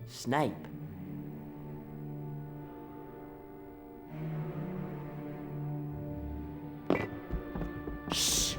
Snape. Shh.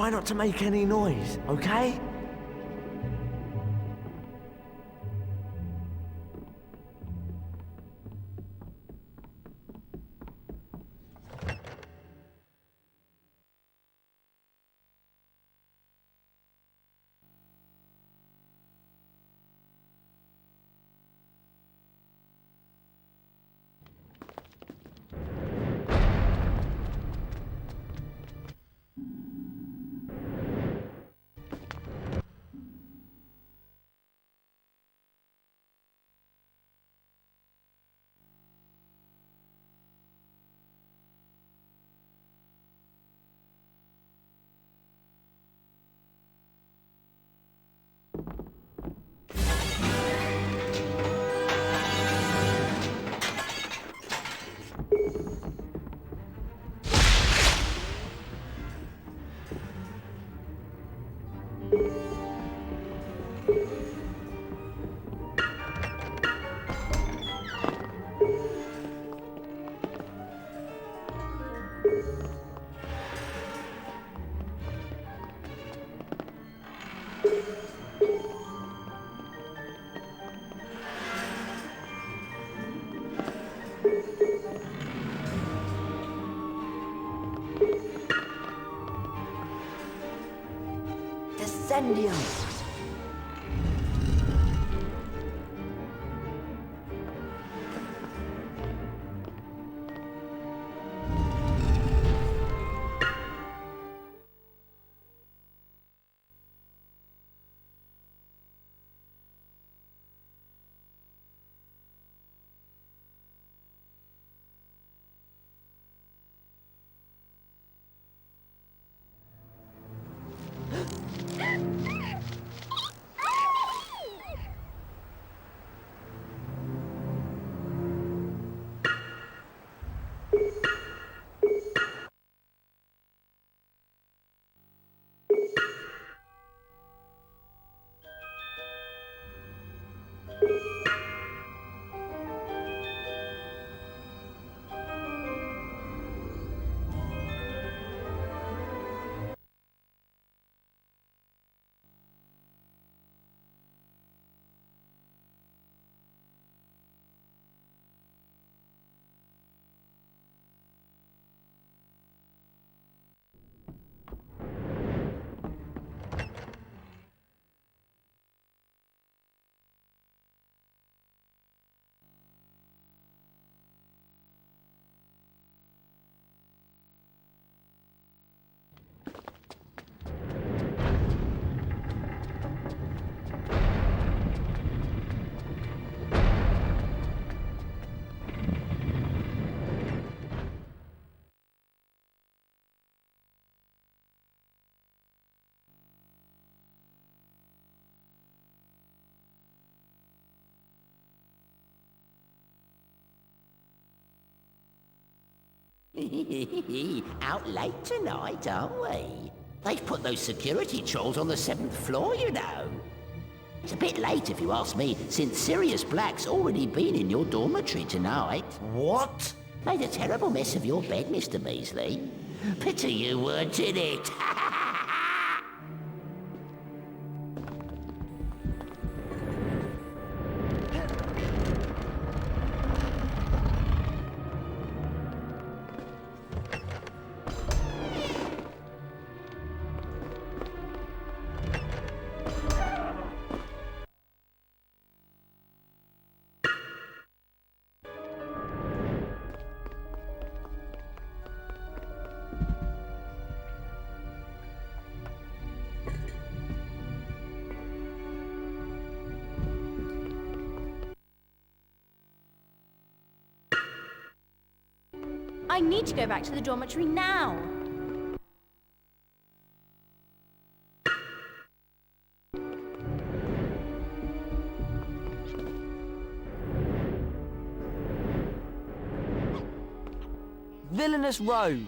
try not to make any noise, okay? Descendium! Out late tonight, aren't we? They've put those security trolls on the 7th floor, you know. It's a bit late if you ask me, since Sirius Black's already been in your dormitory tonight. What? Made a terrible mess of your bed, Mr. Measley. Pity you weren't in it. I need to go back to the dormitory now. Villainous rogue!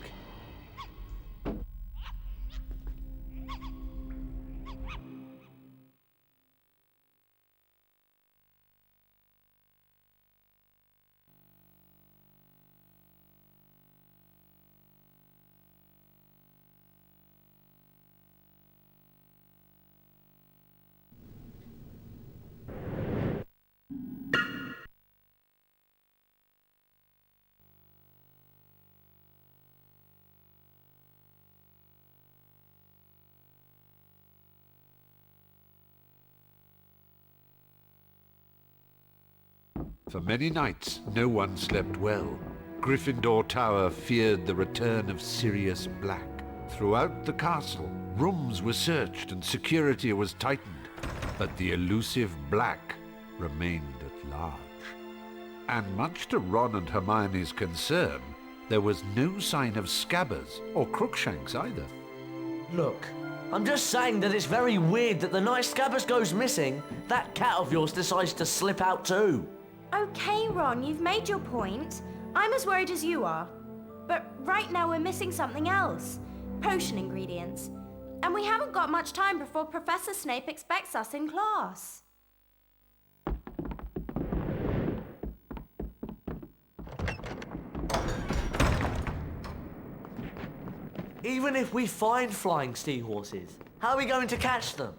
For many nights, no one slept well. Gryffindor Tower feared the return of Sirius Black. Throughout the castle, rooms were searched and security was tightened, but the elusive Black remained at large. And much to Ron and Hermione's concern, there was no sign of Scabbers or Crookshanks either. Look, I'm just saying that it's very weird that the night Scabbers goes missing, that cat of yours decides to slip out too. Okay, Ron, you've made your point. I'm as worried as you are. But right now we're missing something else. Potion ingredients. And we haven't got much time before Professor Snape expects us in class. Even if we find flying seahorses, how are we going to catch them?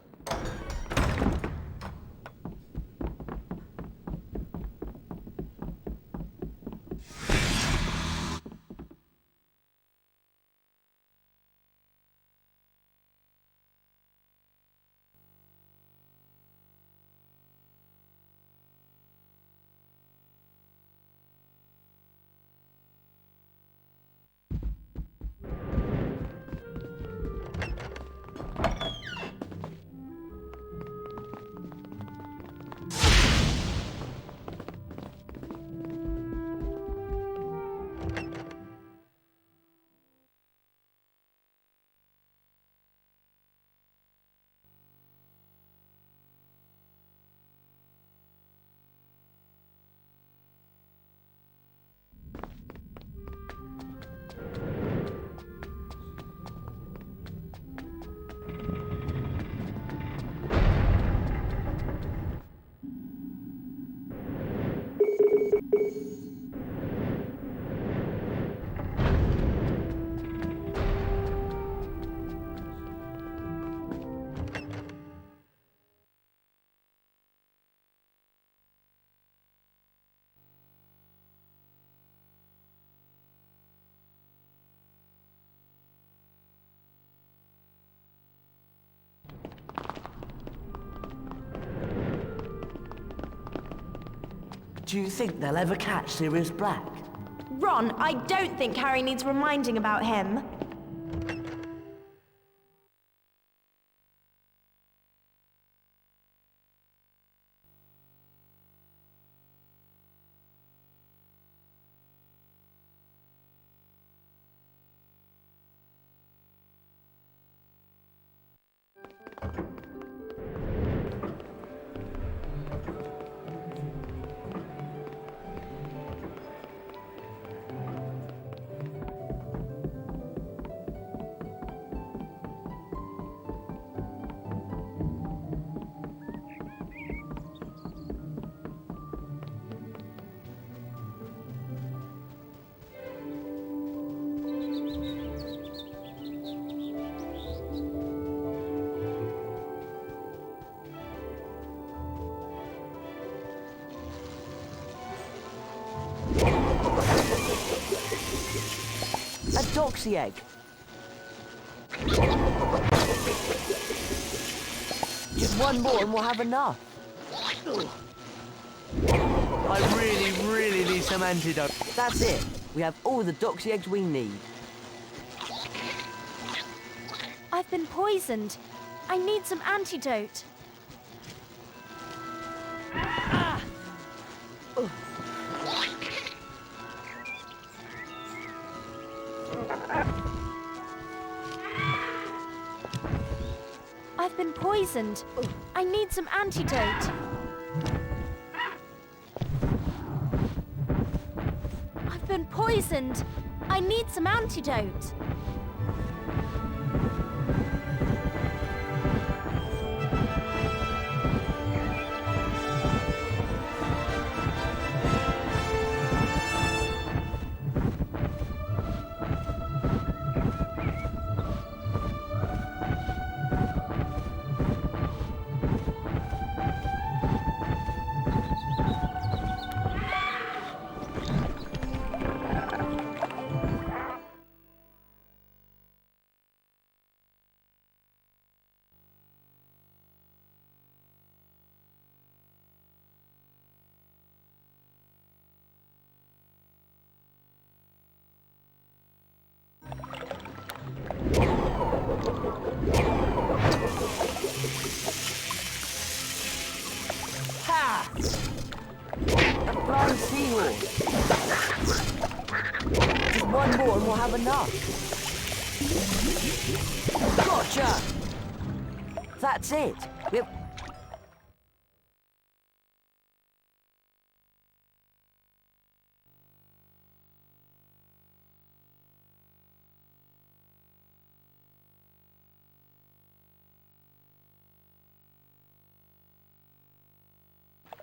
Do you think they'll ever catch Sirius Black? Ron, I don't think Harry needs reminding about him. A doxy egg. Just one more and we'll have enough. I really need some antidote. That's it. We have all the doxy eggs we need. I've been poisoned. I need some antidote. I've been poisoned. I need some antidote. I've been poisoned. I need some antidote. we'll have enough. Gotcha! That's it.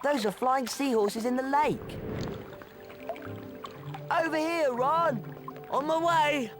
Those are flying seahorses in the lake. Over here, Ron! On my way!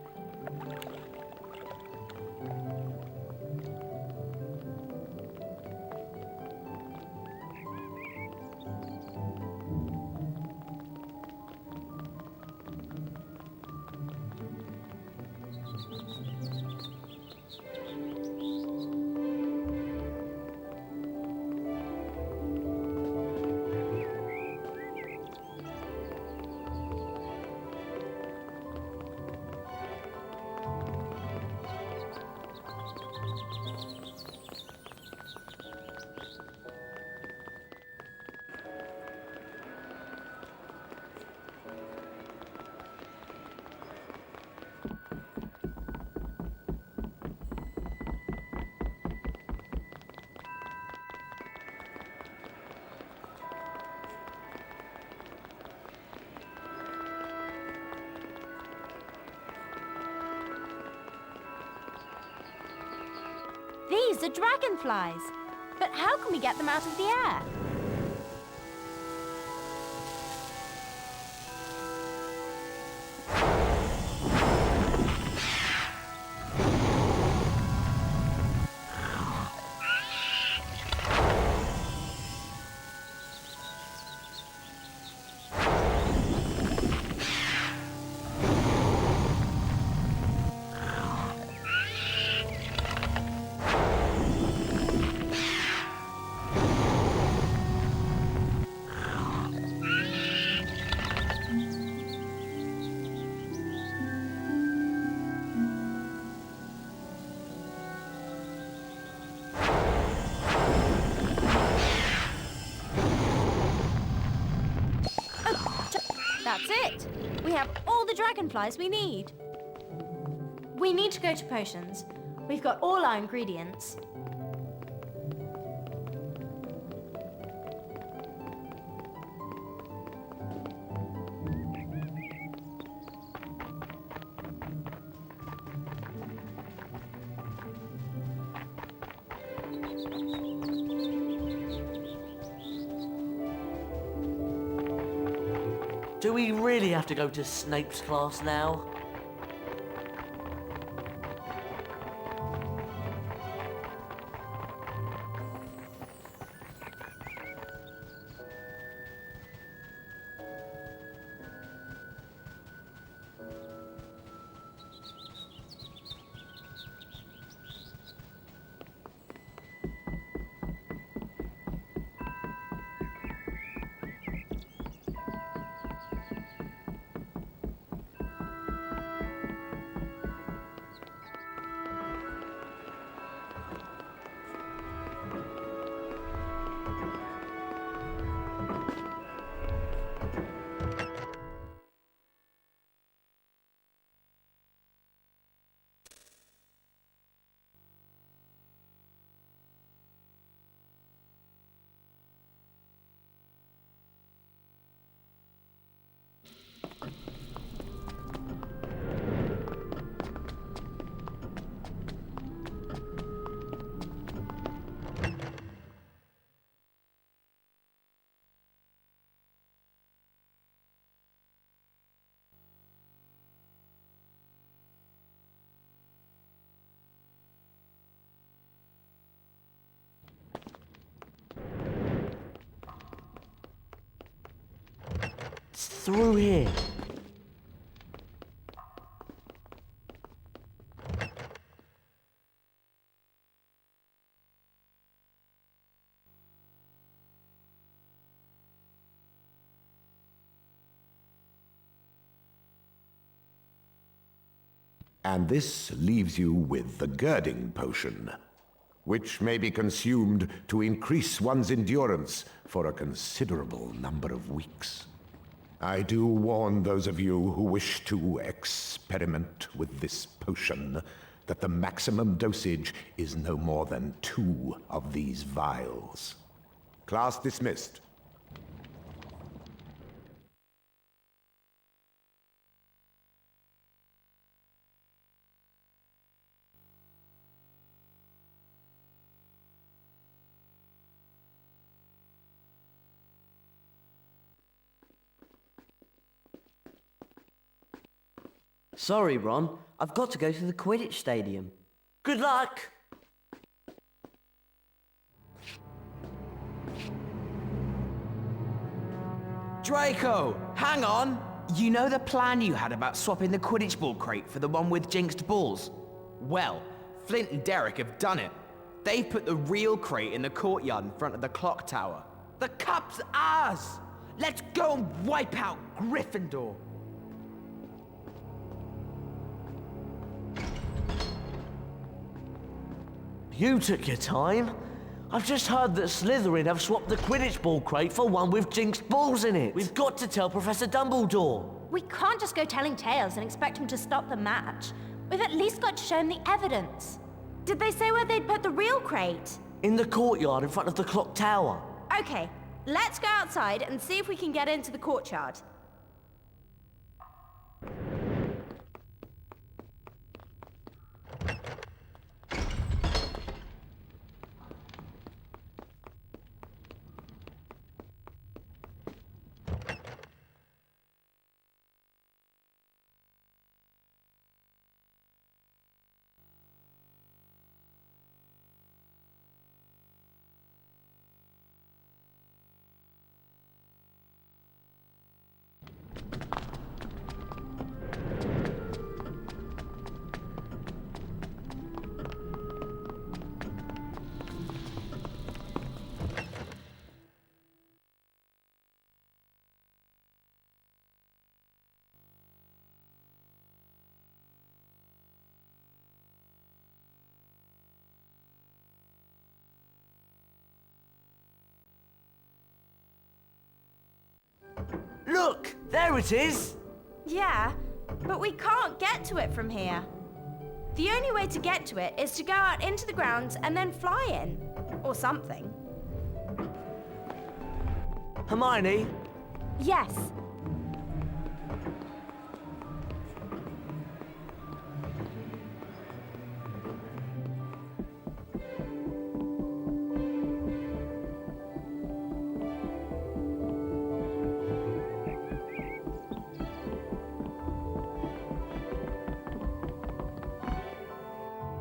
These are dragonflies. But how can we get them out of the air? That's it. We have all the dragonflies we need. We need to go to potions. We've got all our ingredients. Do we really have to go to Snape's class now? It's through here. And this leaves you with the girding potion, which may be consumed to increase one's endurance for a considerable number of weeks. I do warn those of you who wish to experiment with this potion that the maximum dosage is no more than 2 of these vials. Class dismissed. Sorry, Ron. I've got to go to the Quidditch stadium. Good luck! Draco, hang on! You know the plan you had about swapping the Quidditch ball crate for the one with jinxed balls? Well, Flint and Derek have done it. They've put the real crate in the courtyard in front of the clock tower. The cup's ours! Let's go and wipe out Gryffindor! You took your time. I've just heard that Slytherin have swapped the Quidditch ball crate for one with jinxed balls in it. We've got to tell Professor Dumbledore. We can't just go telling tales and expect him to stop the match. We've at least got to show him the evidence. Did they say where they'd put the real crate? In the courtyard in front of the clock tower. Okay, let's go outside and see if we can get into the courtyard. Look, there it is. Yeah, but we can't get to it from here. The only way to get to it is to go out into the grounds and then fly in. Or something. Hermione? Yes.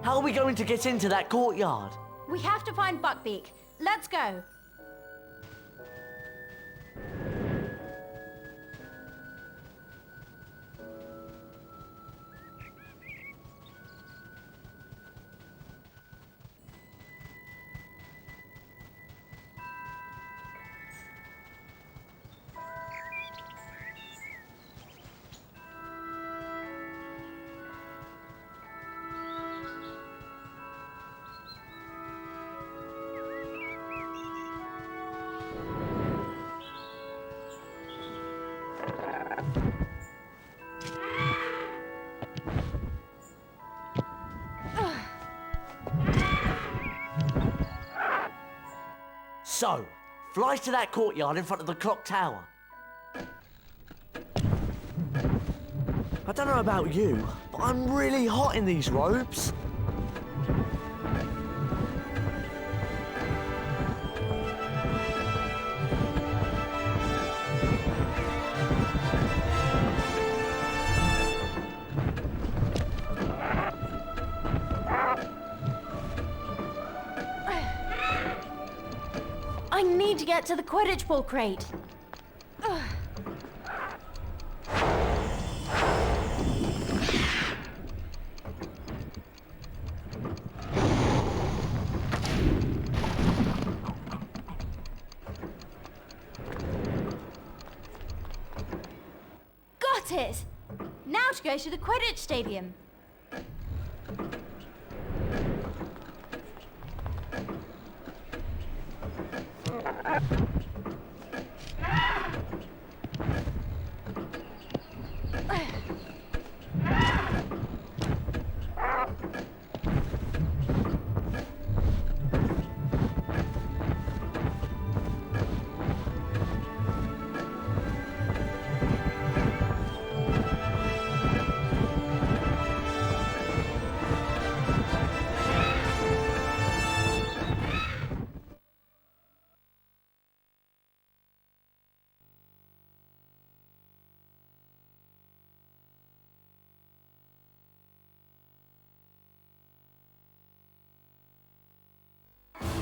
How are we going to get into that courtyard? We have to find Buckbeak. Let's go. So, fly to that courtyard in front of the clock tower. I don't know about you, but I'm really hot in these robes. I need to get to the Quidditch ball crate. Got it! Now to go to the Quidditch stadium.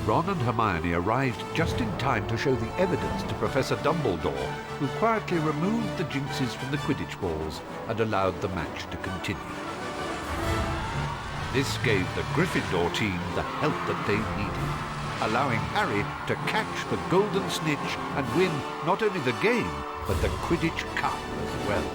Ron and Hermione arrived just in time to show the evidence to Professor Dumbledore, who quietly removed the jinxes from the Quidditch balls and allowed the match to continue. This gave the Gryffindor team the help that they needed, allowing Harry to catch the Golden Snitch and win not only the game, but the Quidditch Cup as well.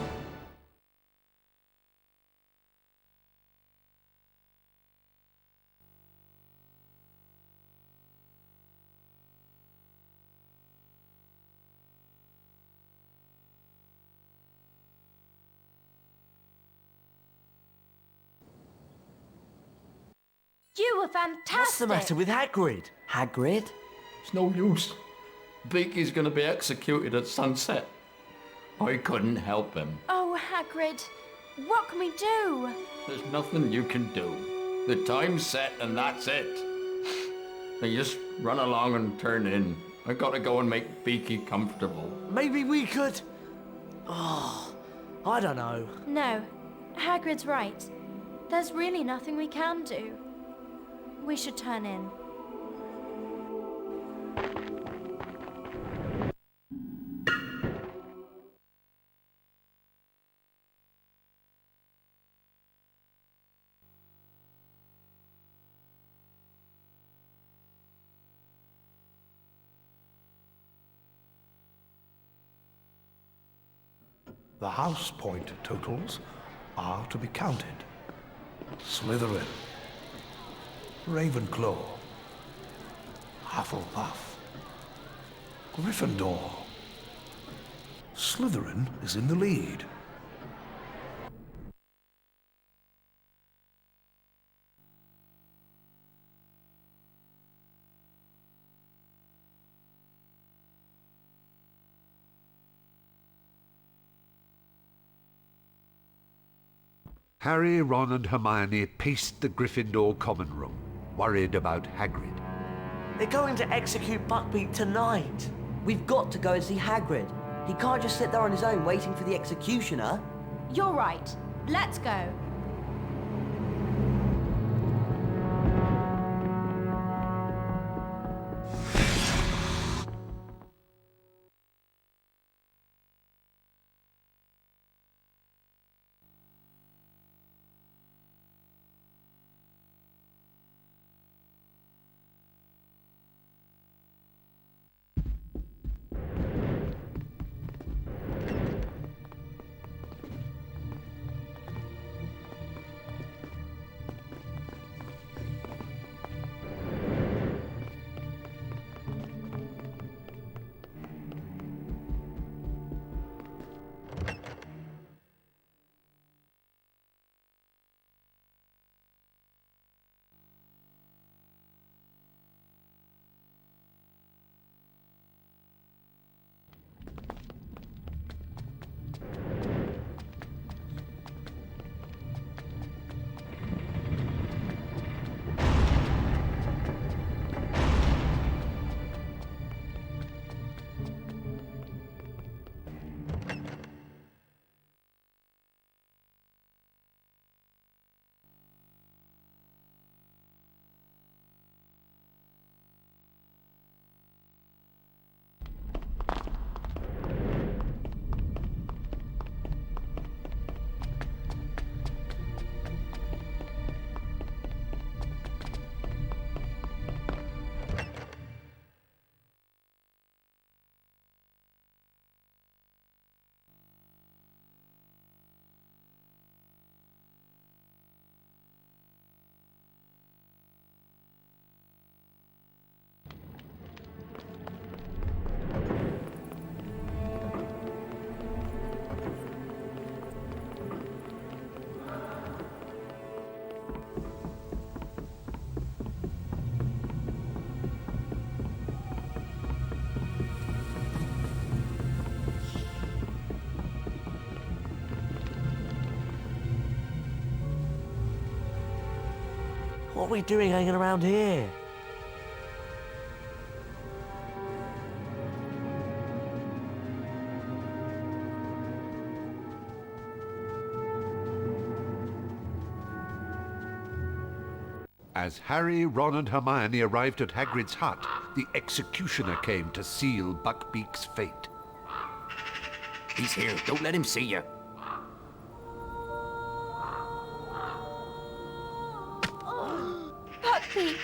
You were fantastic! What's the matter with Hagrid? Hagrid? It's no use. Beaky's gonna be executed at sunset. I couldn't help him. Oh, Hagrid, what can we do? There's nothing you can do. The time's set and that's it. They just run along and turn in. I gotta go and make Beaky comfortable. Maybe we could... Oh, I don't know. No, Hagrid's right. There's really nothing we can do. We should turn in. The house point totals are to be counted. Slytherin, Ravenclaw, Hufflepuff, Gryffindor. Slytherin is in the lead. Harry, Ron and Hermione paced the Gryffindor common room, worried about Hagrid. They're going to execute Buckbeak tonight. We've got to go and see Hagrid. He can't just sit there on his own waiting for the executioner. You're right. Let's go. What are we doing hanging around here? As Harry, Ron and Hermione arrived at Hagrid's hut, the executioner came to seal Buckbeak's fate. He's here. Don't let him see you. Buckbeak,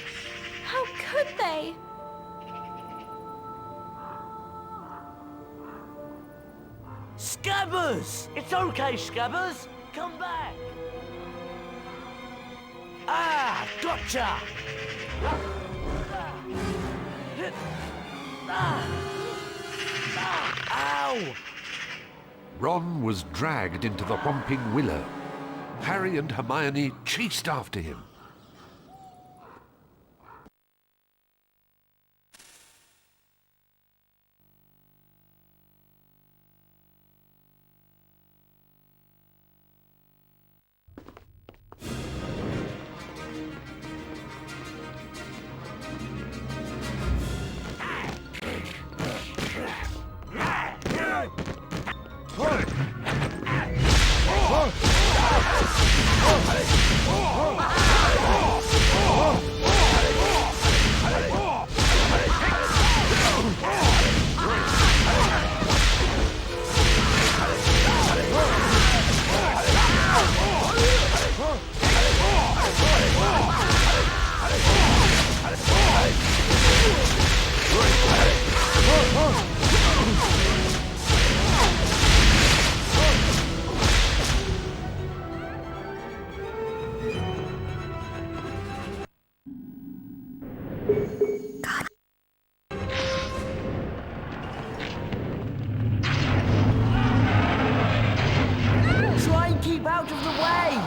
how could they? Scabbers! It's okay, Scabbers. Come back. Ah, gotcha! Ow! Ron was dragged into the Whomping Willow. Harry and Hermione chased after him. Try and keep out of the way!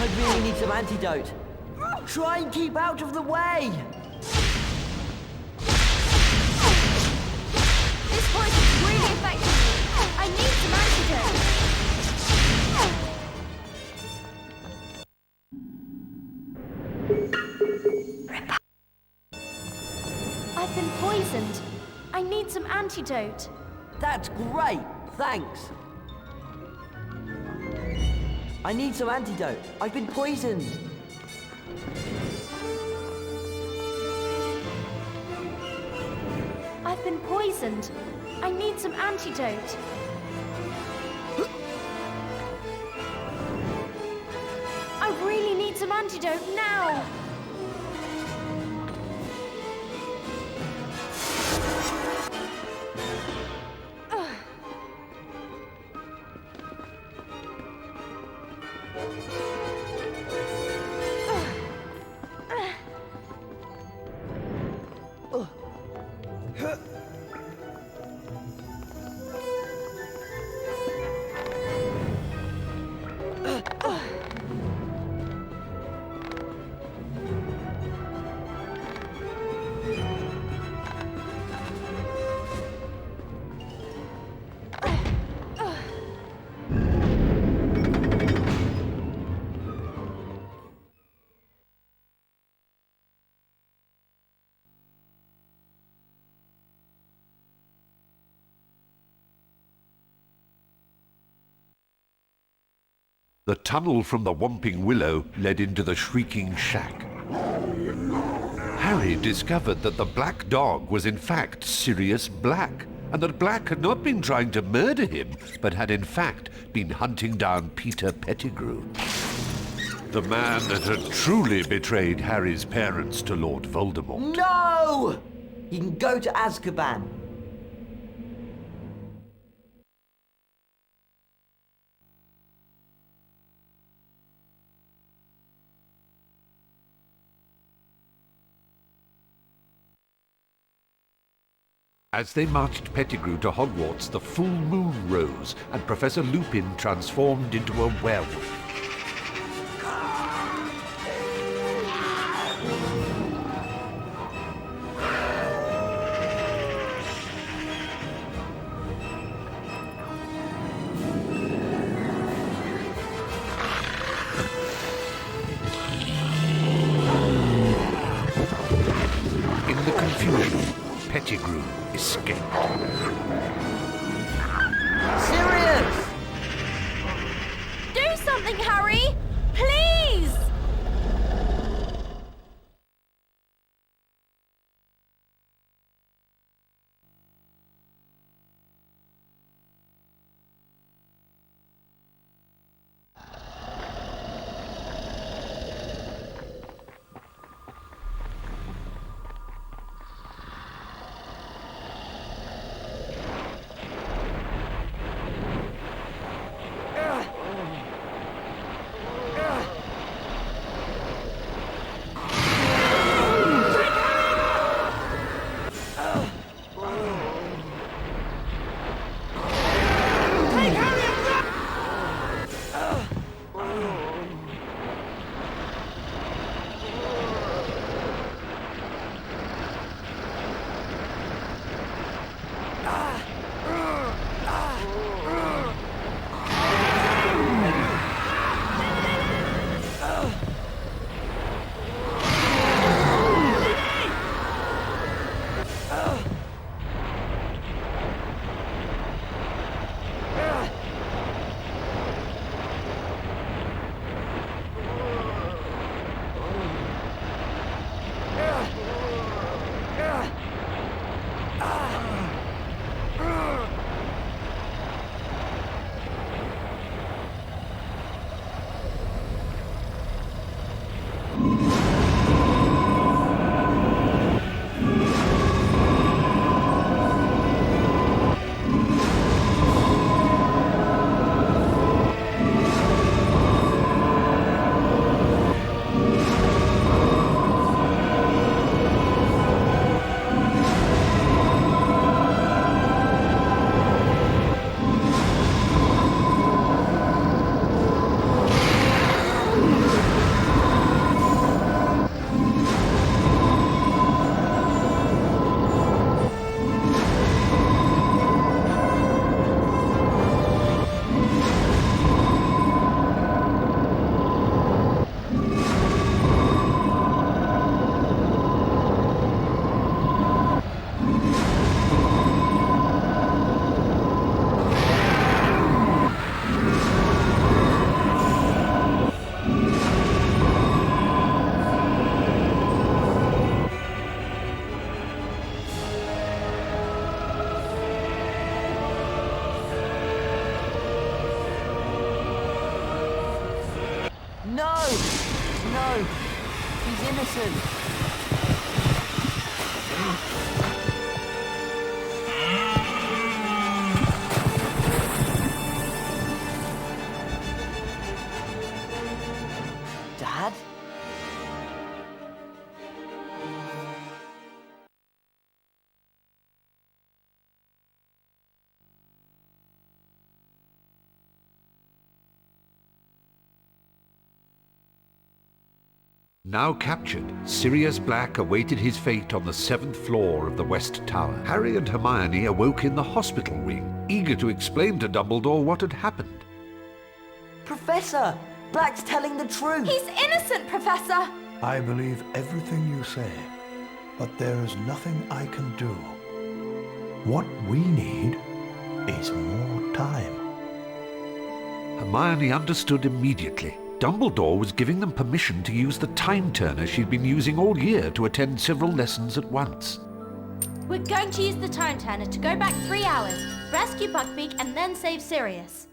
I really need some antidote. Try and keep out of the way! This poison's really affecting me. I need some antidote. I've been poisoned. I need some antidote. That's great, thanks. I need some antidote. I've been poisoned. I've been poisoned. I need some antidote. I really need some antidote now. The tunnel from the Whomping Willow led into the Shrieking Shack. Harry discovered that the black dog was in fact Sirius Black, and that Black had not been trying to murder him, but had in fact been hunting down Peter Pettigrew. The man that had truly betrayed Harry's parents to Lord Voldemort. No! You can go to Azkaban. As they marched Pettigrew to Hogwarts, the full moon rose, and Professor Lupin transformed into a werewolf. In the confusion, Pettigrew escaped. Sirius! Do something, Harry! Please! No! No! He's innocent! Dad? Now captured, Sirius Black awaited his fate on the 7th floor of the West Tower. Harry and Hermione awoke in the hospital wing, eager to explain to Dumbledore what had happened. Professor! Black's telling the truth! He's innocent, Professor! I believe everything you say, but there is nothing I can do. What we need is more time. Hermione understood immediately. Dumbledore was giving them permission to use the time turner she'd been using all year to attend several lessons at once. We're going to use the time turner to go back 3 hours, rescue Buckbeak, and then save Sirius.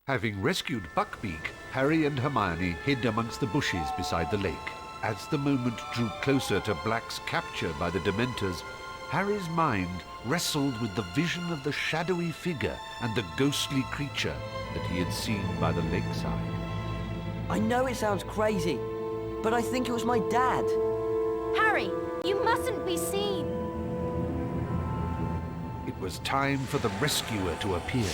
Having rescued Buckbeak, Harry and Hermione hid amongst the bushes beside the lake. As the moment drew closer to Black's capture by the Dementors, Harry's mind wrestled with the vision of the shadowy figure and the ghostly creature that he had seen by the lakeside. I know it sounds crazy, but I think it was my dad. Harry, you mustn't be seen. It was time for the rescuer to appear,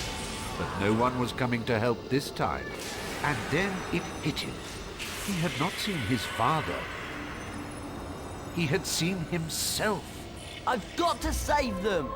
but no one was coming to help this time. And then it hit him. He had not seen his father. He had seen himself. I've got to save them!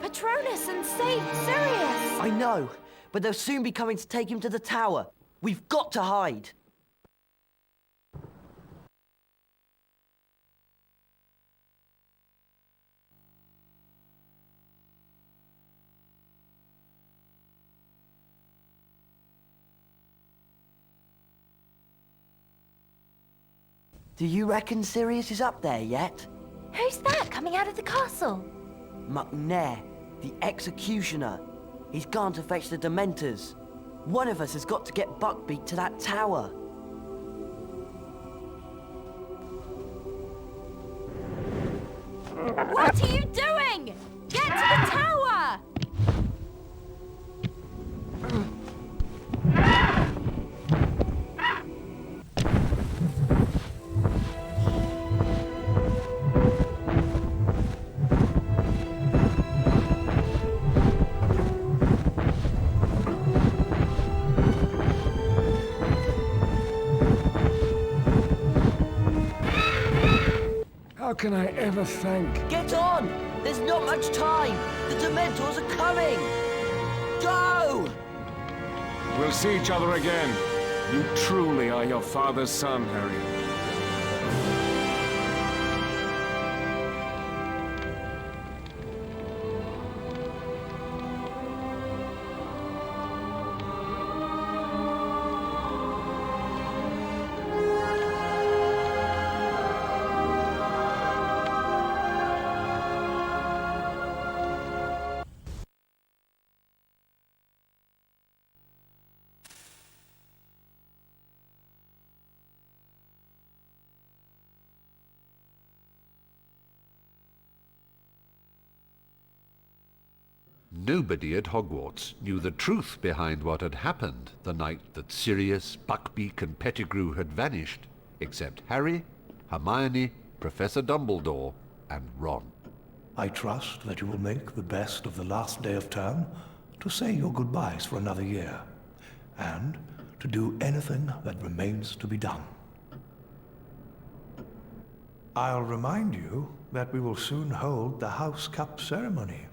Patronus and saved Sirius! I know, but they'll soon be coming to take him to the tower. We've got to hide. Do you reckon Sirius is up there yet? Who's that coming out of the castle? McNair, the executioner. He's gone to fetch the Dementors. One of us has got to get Buckbeak to that tower. What are you doing? Get to the tower! How can I ever thank... Get on! There's not much time! The Dementors are coming! Go! We'll see each other again. You truly are your father's son, Harry. Nobody at Hogwarts knew the truth behind what had happened the night that Sirius, Buckbeak and Pettigrew had vanished, except Harry, Hermione, Professor Dumbledore and Ron. I trust that you will make the best of the last day of term to say your goodbyes for another year, and to do anything that remains to be done. I'll remind you that we will soon hold the House Cup ceremony.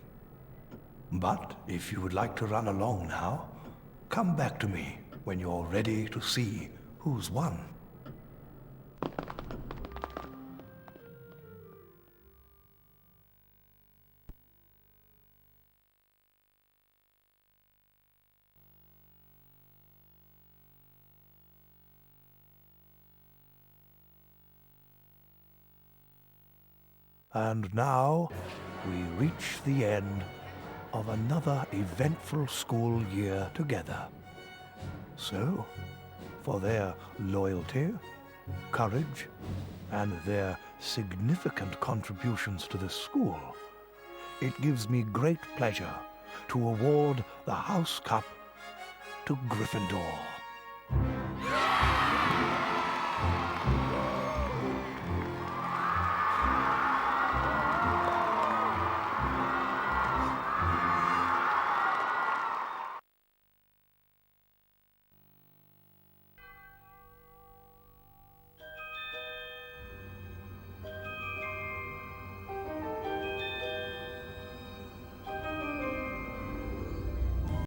But if you would like to run along now, come back to me when you're ready to see who's won. And now we reach the end of another eventful school year together. So, for their loyalty, courage, and their significant contributions to the school, it gives me great pleasure to award the House Cup to Gryffindor.